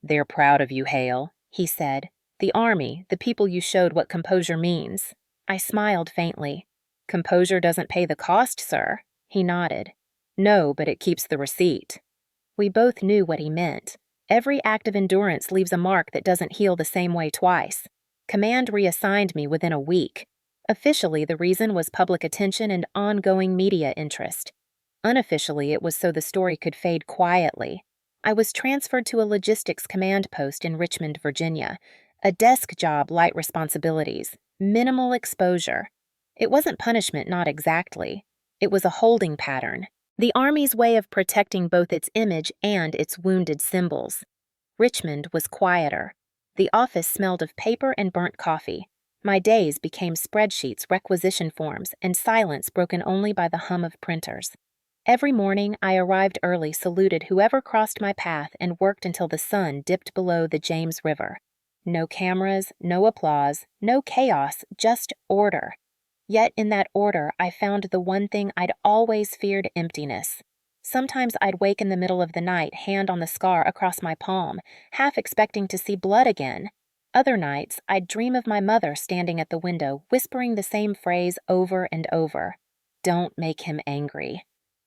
They're proud of you, Hale, he said. The Army, the people you showed what composure means. I smiled faintly. Composure doesn't pay the cost, sir. He nodded. No, but it keeps the receipt. We both knew what he meant. Every act of endurance leaves a mark that doesn't heal the same way twice. Command reassigned me within a week. Officially, the reason was public attention and ongoing media interest. Unofficially, it was so the story could fade quietly. I was transferred to a logistics command post in Richmond, Virginia. A desk job, light responsibilities, minimal exposure. It wasn't punishment, not exactly. It was a holding pattern. The Army's way of protecting both its image and its wounded symbols. Richmond was quieter. The office smelled of paper and burnt coffee. My days became spreadsheets, requisition forms, and silence broken only by the hum of printers. Every morning, I arrived early, saluted whoever crossed my path, and worked until the sun dipped below the James River. No cameras, no applause, no chaos, just order. Yet in that order, I found the one thing I'd always feared: emptiness. Sometimes I'd wake in the middle of the night, hand on the scar across my palm, half expecting to see blood again. Other nights, I'd dream of my mother standing at the window, whispering the same phrase over and over. Don't make him angry.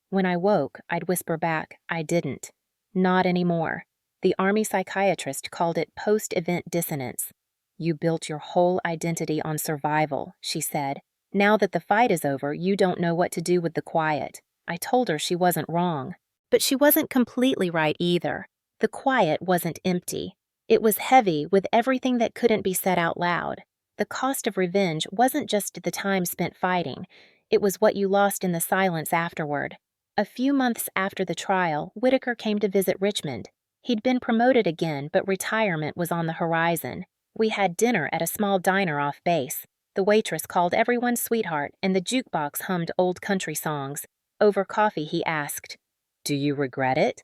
When I woke, I'd whisper back, I didn't. Not anymore. The Army psychiatrist called it post-event dissonance. You built your whole identity on survival, she said. Now that the fight is over, you don't know what to do with the quiet. I told her she wasn't wrong. But she wasn't completely right either. The quiet wasn't empty. It was heavy with everything that couldn't be said out loud. The cost of revenge wasn't just the time spent fighting. It was what you lost in the silence afterward. A few months after the trial, Whitaker came to visit Richmond. He'd been promoted again, but retirement was on the horizon. We had dinner at a small diner off base. The waitress called everyone sweetheart, and the jukebox hummed old country songs. Over coffee, he asked, "Do you regret it?"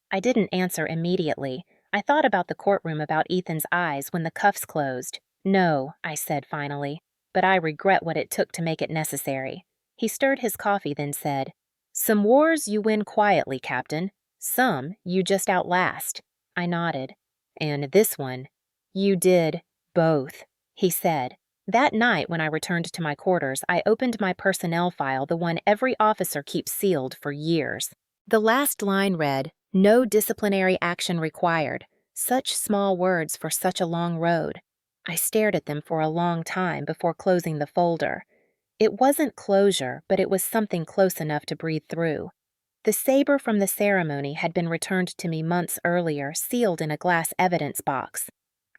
I didn't answer immediately. I thought about the courtroom about Ethan's eyes when the cuffs closed. "No," I said finally, "but I regret what it took to make it necessary." He stirred his coffee, then said, "Some wars you win quietly, Captain. Some you just outlast." I nodded. "And this one?" "You did both," he said. That night, when I returned to my quarters, I opened my personnel file, the one every officer keeps sealed for years. The last line read, "No disciplinary action required." Such small words for such a long road. I stared at them for a long time before closing the folder. It wasn't closure, but it was something close enough to breathe through. The saber from the ceremony had been returned to me months earlier, sealed in a glass evidence box.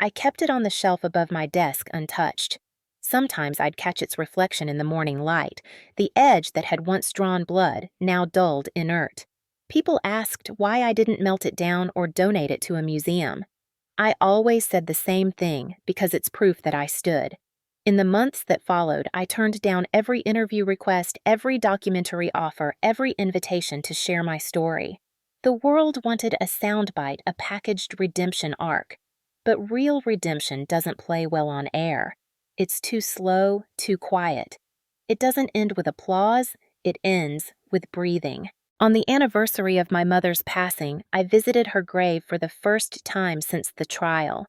I kept it on the shelf above my desk untouched. Sometimes I'd catch its reflection in the morning light, the edge that had once drawn blood, now dulled inert. People asked why I didn't melt it down or donate it to a museum. I always said the same thing, because it's proof that I stood. In the months that followed, I turned down every interview request, every documentary offer, every invitation to share my story. The world wanted a soundbite, a packaged redemption arc. But real redemption doesn't play well on air. It's too slow, too quiet. It doesn't end with applause, it ends with breathing. On the anniversary of my mother's passing, I visited her grave for the first time since the trial.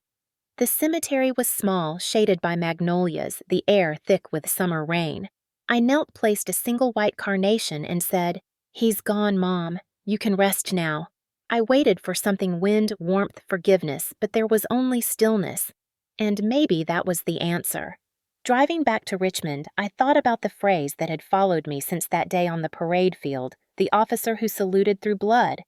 The cemetery was small, shaded by magnolias, the air thick with summer rain. I knelt, placed a single white carnation, and said, "He's gone, Mom. You can rest now." I waited for something: wind, warmth, forgiveness, but there was only stillness. And maybe that was the answer. Driving back to Richmond, I thought about the phrase that had followed me since that day on the parade field, the officer who saluted through blood.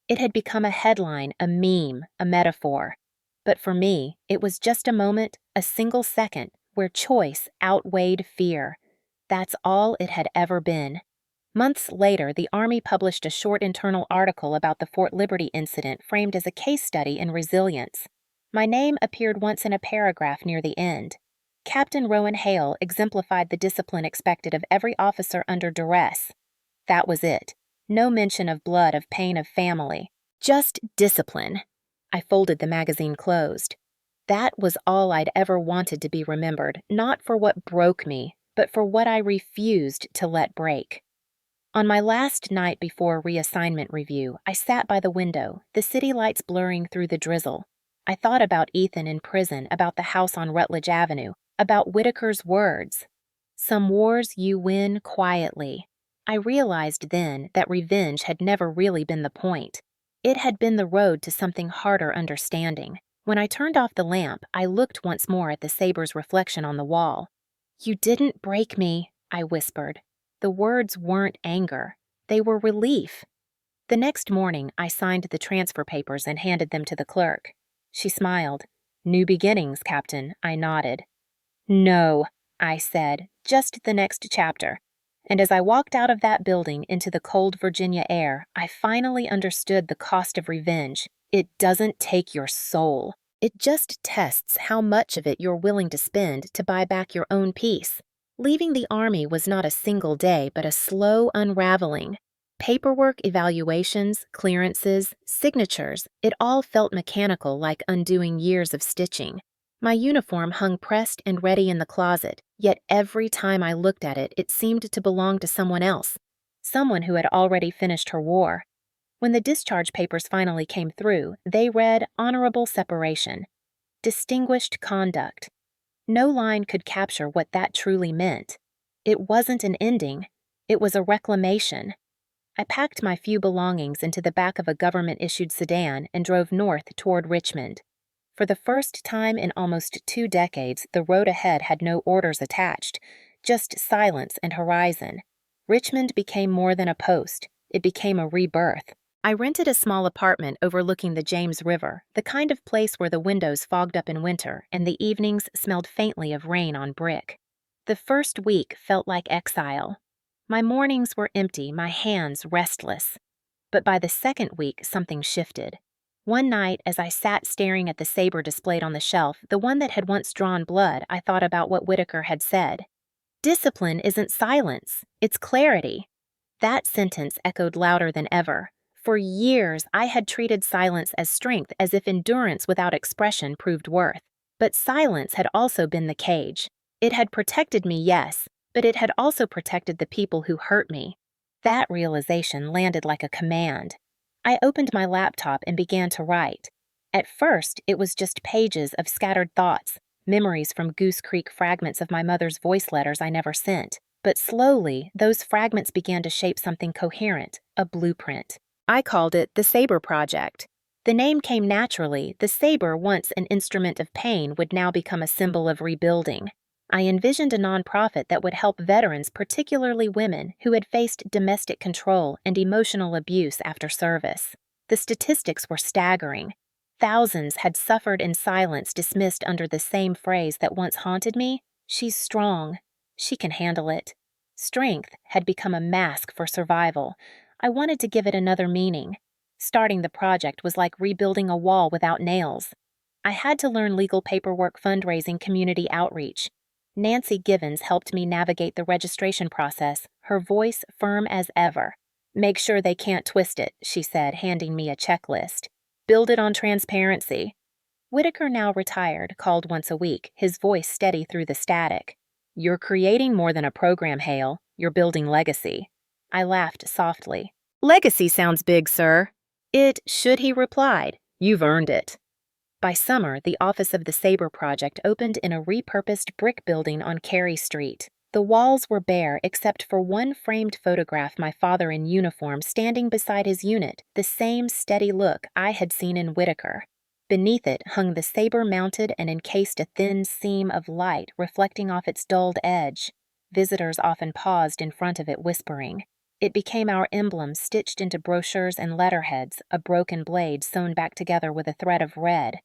It had become a headline, a meme, a metaphor. But for me, it was just a moment, a single second, where choice outweighed fear. That's all it had ever been. Months later, the Army published a short internal article about the Fort Liberty incident, framed as a case study in resilience. My name appeared once in a paragraph near the end. Captain Rowan Hale exemplified the discipline expected of every officer under duress. That was it. No mention of blood, of pain, of family. Just discipline. I folded the magazine closed. That was all I'd ever wanted to be remembered, not for what broke me, but for what I refused to let break. On my last night before reassignment review, I sat by the window, the city lights blurring through the drizzle. I thought about Ethan in prison, about the house on Rutledge Avenue, about Whitaker's words. Some wars you win quietly. I realized then that revenge had never really been the point. It had been the road to something harder understanding. When I turned off the lamp, I looked once more at the Saber's reflection on the wall. "You didn't break me," I whispered. The words weren't anger. They were relief. The next morning, I signed the transfer papers and handed them to the clerk. She smiled. "New beginnings, Captain," I nodded. "No," I said, "just the next chapter." And as I walked out of that building into the cold Virginia air, I finally understood the cost of revenge. It doesn't take your soul. It just tests how much of it you're willing to spend to buy back your own peace. Leaving the Army was not a single day, but a slow unraveling. Paperwork, evaluations, clearances, signatures, it all felt mechanical, like undoing years of stitching. My uniform hung pressed and ready in the closet, yet every time I looked at it, it seemed to belong to someone else, someone who had already finished her war. When the discharge papers finally came through, they read honorable separation, distinguished conduct. No line could capture what that truly meant. It wasn't an ending. It was a reclamation. I packed my few belongings into the back of a government-issued sedan and drove north toward Richmond. For the first time in almost 2 decades, the road ahead had no orders attached, just silence and horizon. Richmond became more than a post. It became a rebirth. I rented a small apartment overlooking the James River, the kind of place where the windows fogged up in winter and the evenings smelled faintly of rain on brick. The first week felt like exile. My mornings were empty, my hands restless. But by the second week, something shifted. One night, as I sat staring at the Saber displayed on the shelf, the one that had once drawn blood, I thought about what Whitaker had said. Discipline isn't silence, it's clarity. That sentence echoed louder than ever. For years, I had treated silence as strength, as if endurance without expression proved worth. But silence had also been the cage. It had protected me, yes, but it had also protected the people who hurt me. That realization landed like a command. I opened my laptop and began to write. At first, it was just pages of scattered thoughts, memories from Goose Creek, fragments of my mother's voice letters I never sent. But slowly, those fragments began to shape something coherent, a blueprint. I called it the Saber Project. The name came naturally. The saber, once an instrument of pain, would now become a symbol of rebuilding. I envisioned a nonprofit that would help veterans, particularly women, who had faced domestic control and emotional abuse after service. The statistics were staggering. Thousands had suffered in silence, dismissed under the same phrase that once haunted me: "She's strong. She can handle it." Strength had become a mask for survival. I wanted to give it another meaning. Starting the project was like rebuilding a wall without nails. I had to learn legal paperwork, fundraising, community outreach. Nancy Givens helped me navigate the registration process, her voice firm as ever. "Make sure they can't twist it," she said, handing me a checklist. "Build it on transparency." Whitaker, now retired, called once a week, his voice steady through the static. "You're creating more than a program, Hale. You're building legacy." I laughed softly. "Legacy sounds big, sir." "It should," he replied. "You've earned it." By summer, the office of the Saber Project opened in a repurposed brick building on Carey Street. The walls were bare except for one framed photograph, my father in uniform standing beside his unit, the same steady look I had seen in Whitaker. Beneath it hung the saber, mounted and encased a thin seam of light reflecting off its dulled edge. Visitors often paused in front of it, whispering. It became our emblem, stitched into brochures and letterheads, a broken blade sewn back together with a thread of red.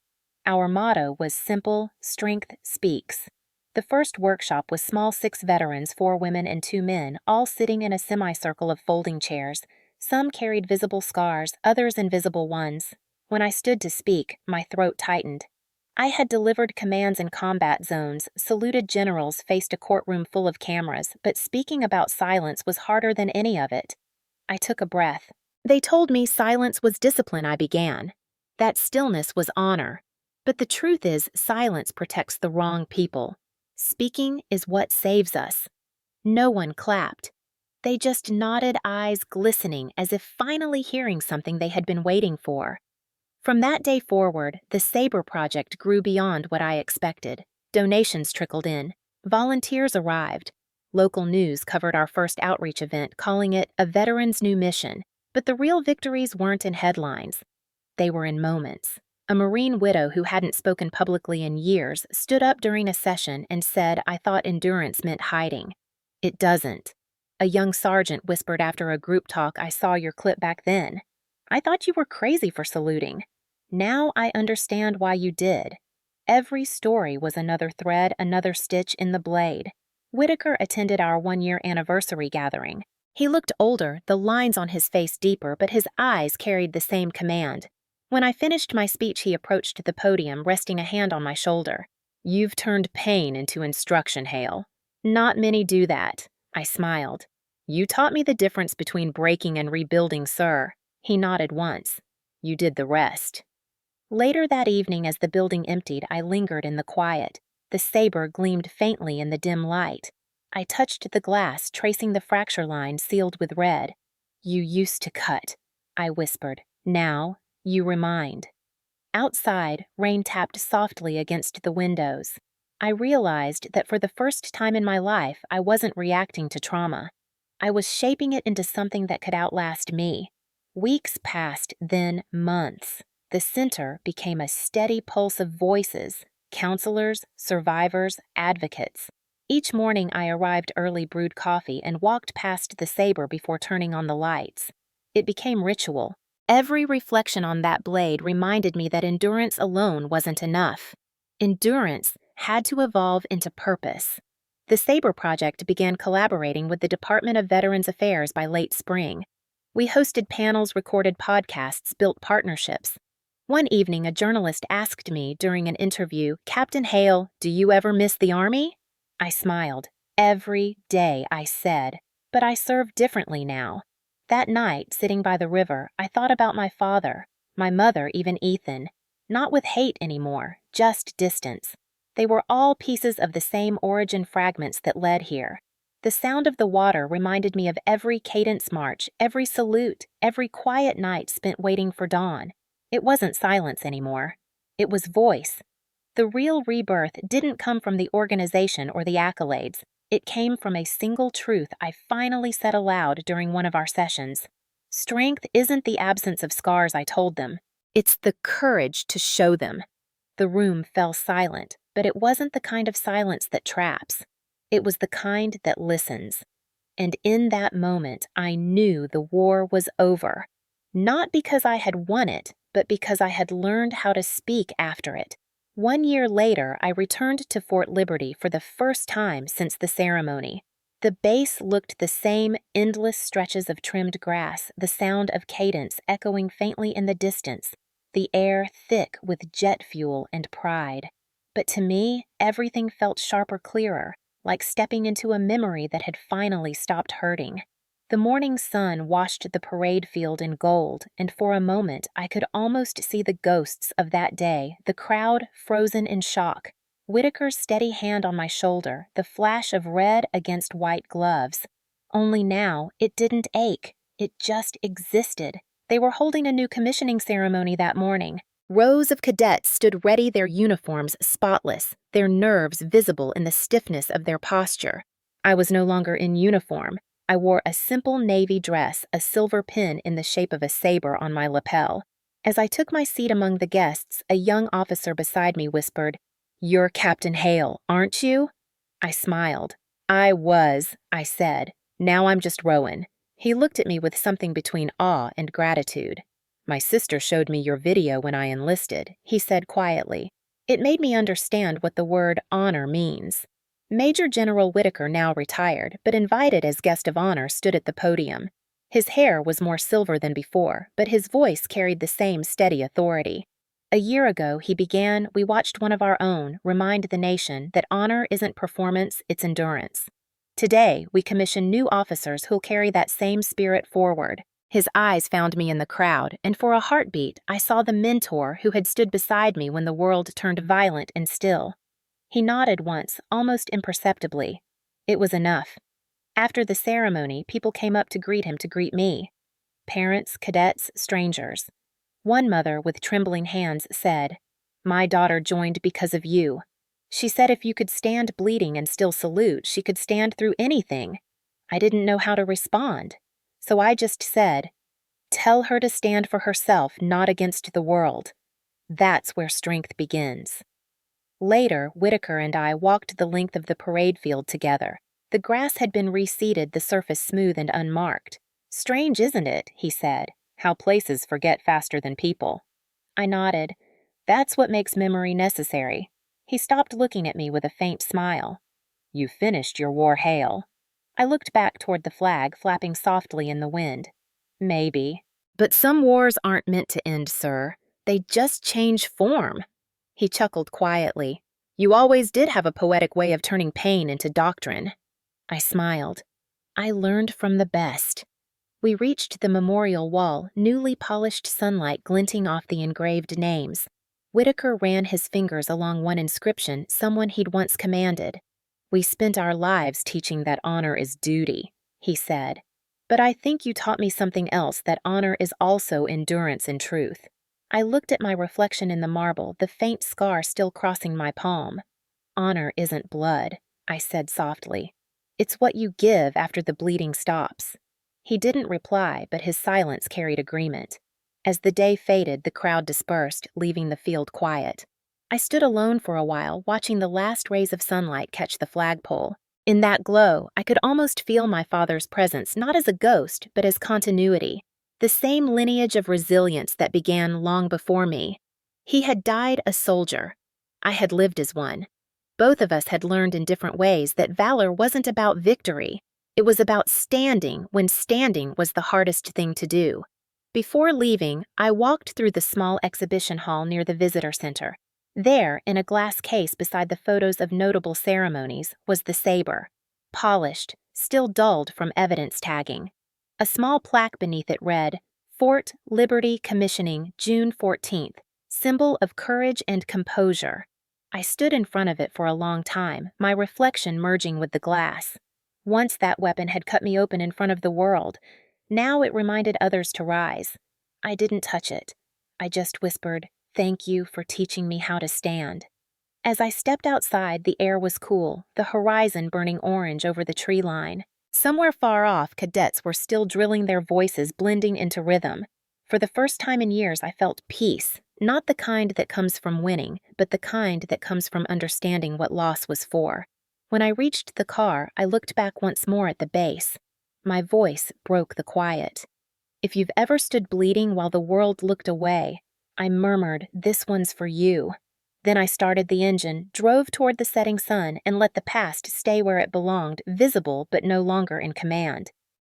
Our motto was simple: strength speaks. The first workshop was small 6 veterans, 4 women and 2 men, all sitting in a semicircle of folding chairs. Some carried visible scars, others invisible ones. When I stood to speak, my throat tightened. I had delivered commands in combat zones, saluted generals, faced a courtroom full of cameras, but speaking about silence was harder than any of it. I took a breath. "They told me silence was discipline," I began. "That stillness was honor. But the truth is, silence protects the wrong people. Speaking is what saves us." No one clapped. They just nodded, eyes glistening, as if finally hearing something they had been waiting for. From that day forward, the Saber Project grew beyond what I expected. Donations trickled in. Volunteers arrived. Local news covered our first outreach event, calling it a veteran's new mission. But the real victories weren't in headlines. They were in moments. A Marine widow who hadn't spoken publicly in years stood up during a session and said, "I thought endurance meant hiding." It doesn't. A young sergeant whispered after a group talk, "I saw your clip back then. I thought you were crazy for saluting. Now I understand why you did." Every story was another thread, another stitch in the blade. Whitaker attended our 1-year anniversary gathering. He looked older, the lines on his face deeper, but his eyes carried the same command. When I finished my speech, he approached the podium, resting a hand on my shoulder. "You've turned pain into instruction, Hale." "Not many do that." I smiled. "You taught me the difference between breaking and rebuilding, sir." He nodded once. "You did the rest." Later that evening, as the building emptied, I lingered in the quiet. The saber gleamed faintly in the dim light. I touched the glass, tracing the fracture line sealed with red. "You used to cut," I whispered. "Now you remind." Outside, rain tapped softly against the windows. I realized that for the first time in my life, I wasn't reacting to trauma. I was shaping it into something that could outlast me. Weeks passed, then months. The center became a steady pulse of voices, counselors, survivors, advocates. Each morning I arrived early, brewed coffee, and walked past the Saber before turning on the lights. It became ritual. Every reflection on that blade reminded me that endurance alone wasn't enough. Endurance had to evolve into purpose. The Saber Project began collaborating with the Department of Veterans Affairs by late spring. We hosted panels, recorded podcasts, built partnerships. One evening, a journalist asked me during an interview, "Captain Hale, do you ever miss the Army?" I smiled. "Every day," I said, "but I serve differently now." That night, sitting by the river, I thought about my father, my mother, even Ethan. Not with hate anymore, just distance. They were all pieces of the same origin fragments that led here. The sound of the water reminded me of every cadence march, every salute, every quiet night spent waiting for dawn. It wasn't silence anymore. It was voice. The real rebirth didn't come from the organization or the accolades. It came from a single truth I finally said aloud during one of our sessions. Strength isn't the absence of scars, I told them. It's the courage to show them. The room fell silent, but it wasn't the kind of silence that traps. It was the kind that listens. And in that moment, I knew the war was over. Not because I had won it, but because I had learned how to speak after it. 1 year later, I returned to Fort Liberty for the first time since the ceremony. The base looked the same, endless stretches of trimmed grass, the sound of cadence echoing faintly in the distance, the air thick with jet fuel and pride. But to me, everything felt sharper, clearer, like stepping into a memory that had finally stopped hurting. The morning sun washed the parade field in gold, and for a moment I could almost see the ghosts of that day, the crowd frozen in shock. Whitaker's steady hand on my shoulder, the flash of red against white gloves. Only now, it didn't ache. It just existed. They were holding a new commissioning ceremony that morning. Rows of cadets stood ready, their uniforms spotless, their nerves visible in the stiffness of their posture. I was no longer in uniform. I wore a simple navy dress, a silver pin in the shape of a saber on my lapel. As I took my seat among the guests, a young officer beside me whispered, "You're Captain Hale, aren't you?" I smiled. "I was," I said. "Now I'm just Rowan." He looked at me with something between awe and gratitude. "My sister showed me your video when I enlisted," he said quietly. It made me understand what the word honor means. Major General Whitaker, now retired, but invited as guest of honor, stood at the podium. His hair was more silver than before, but his voice carried the same steady authority. "A year ago, he began, we watched one of our own remind the nation that honor isn't performance, it's endurance. Today, we commission new officers who'll carry that same spirit forward." His eyes found me in the crowd, and for a heartbeat, I saw the mentor who had stood beside me when the world turned violent and still. He nodded once, almost imperceptibly. It was enough. After the ceremony, people came up to greet me. Parents, cadets, strangers. One mother with trembling hands said, "My daughter joined because of you. She said if you could stand bleeding and still salute, she could stand through anything." I didn't know how to respond, so I just said, "Tell her to stand for herself, not against the world. That's where strength begins." Later, Whitaker and I walked the length of the parade field together. The grass had been reseeded, the surface smooth and unmarked. "Strange, isn't it," he said, "how places forget faster than people." I nodded. "That's what makes memory necessary." He stopped looking at me with a faint smile. "You finished your war, Hale." I looked back toward the flag flapping softly in the wind. "Maybe. But some wars aren't meant to end, sir. They just change form." He chuckled quietly. "You always did have a poetic way of turning pain into doctrine." I smiled. I learned from the best. We reached the memorial wall, newly polished sunlight glinting off the engraved names. Whitaker ran his fingers along one inscription, someone he'd once commanded. "We spent our lives teaching that honor is duty," he said. "But I think you taught me something else, that honor is also endurance and truth." I looked at my reflection in the marble, the faint scar still crossing my palm. "Honor isn't blood," I said softly. "It's what you give after the bleeding stops." He didn't reply, but his silence carried agreement. As the day faded, the crowd dispersed, leaving the field quiet. I stood alone for a while, watching the last rays of sunlight catch the flagpole. In that glow, I could almost feel my father's presence not as a ghost, but as continuity, the same lineage of resilience that began long before me. He had died a soldier. I had lived as one. Both of us had learned in different ways that valor wasn't about victory. It was about standing when standing was the hardest thing to do. Before leaving, I walked through the small exhibition hall near the visitor center. There, in a glass case beside the photos of notable ceremonies, was the Saber, polished, still dulled from evidence tagging. A small plaque beneath it read, Fort Liberty Commissioning, June 14th, symbol of courage and composure. I stood in front of it for a long time, my reflection merging with the glass. Once that weapon had cut me open in front of the world. Now it reminded others to rise. I didn't touch it. I just whispered, "Thank you for teaching me how to stand." As I stepped outside, the air was cool, the horizon burning orange over the tree line. Somewhere far off, cadets were still drilling their voices, blending into rhythm. For the first time in years, I felt peace, not the kind that comes from winning, but the kind that comes from understanding what loss was for. When I reached the car, I looked back once more at the base. My voice broke the quiet. If you've ever stood bleeding while the world looked away, I murmured, "This one's for you." Then I started the engine, drove toward the setting sun, and let the past stay where it belonged, visible but no longer in command.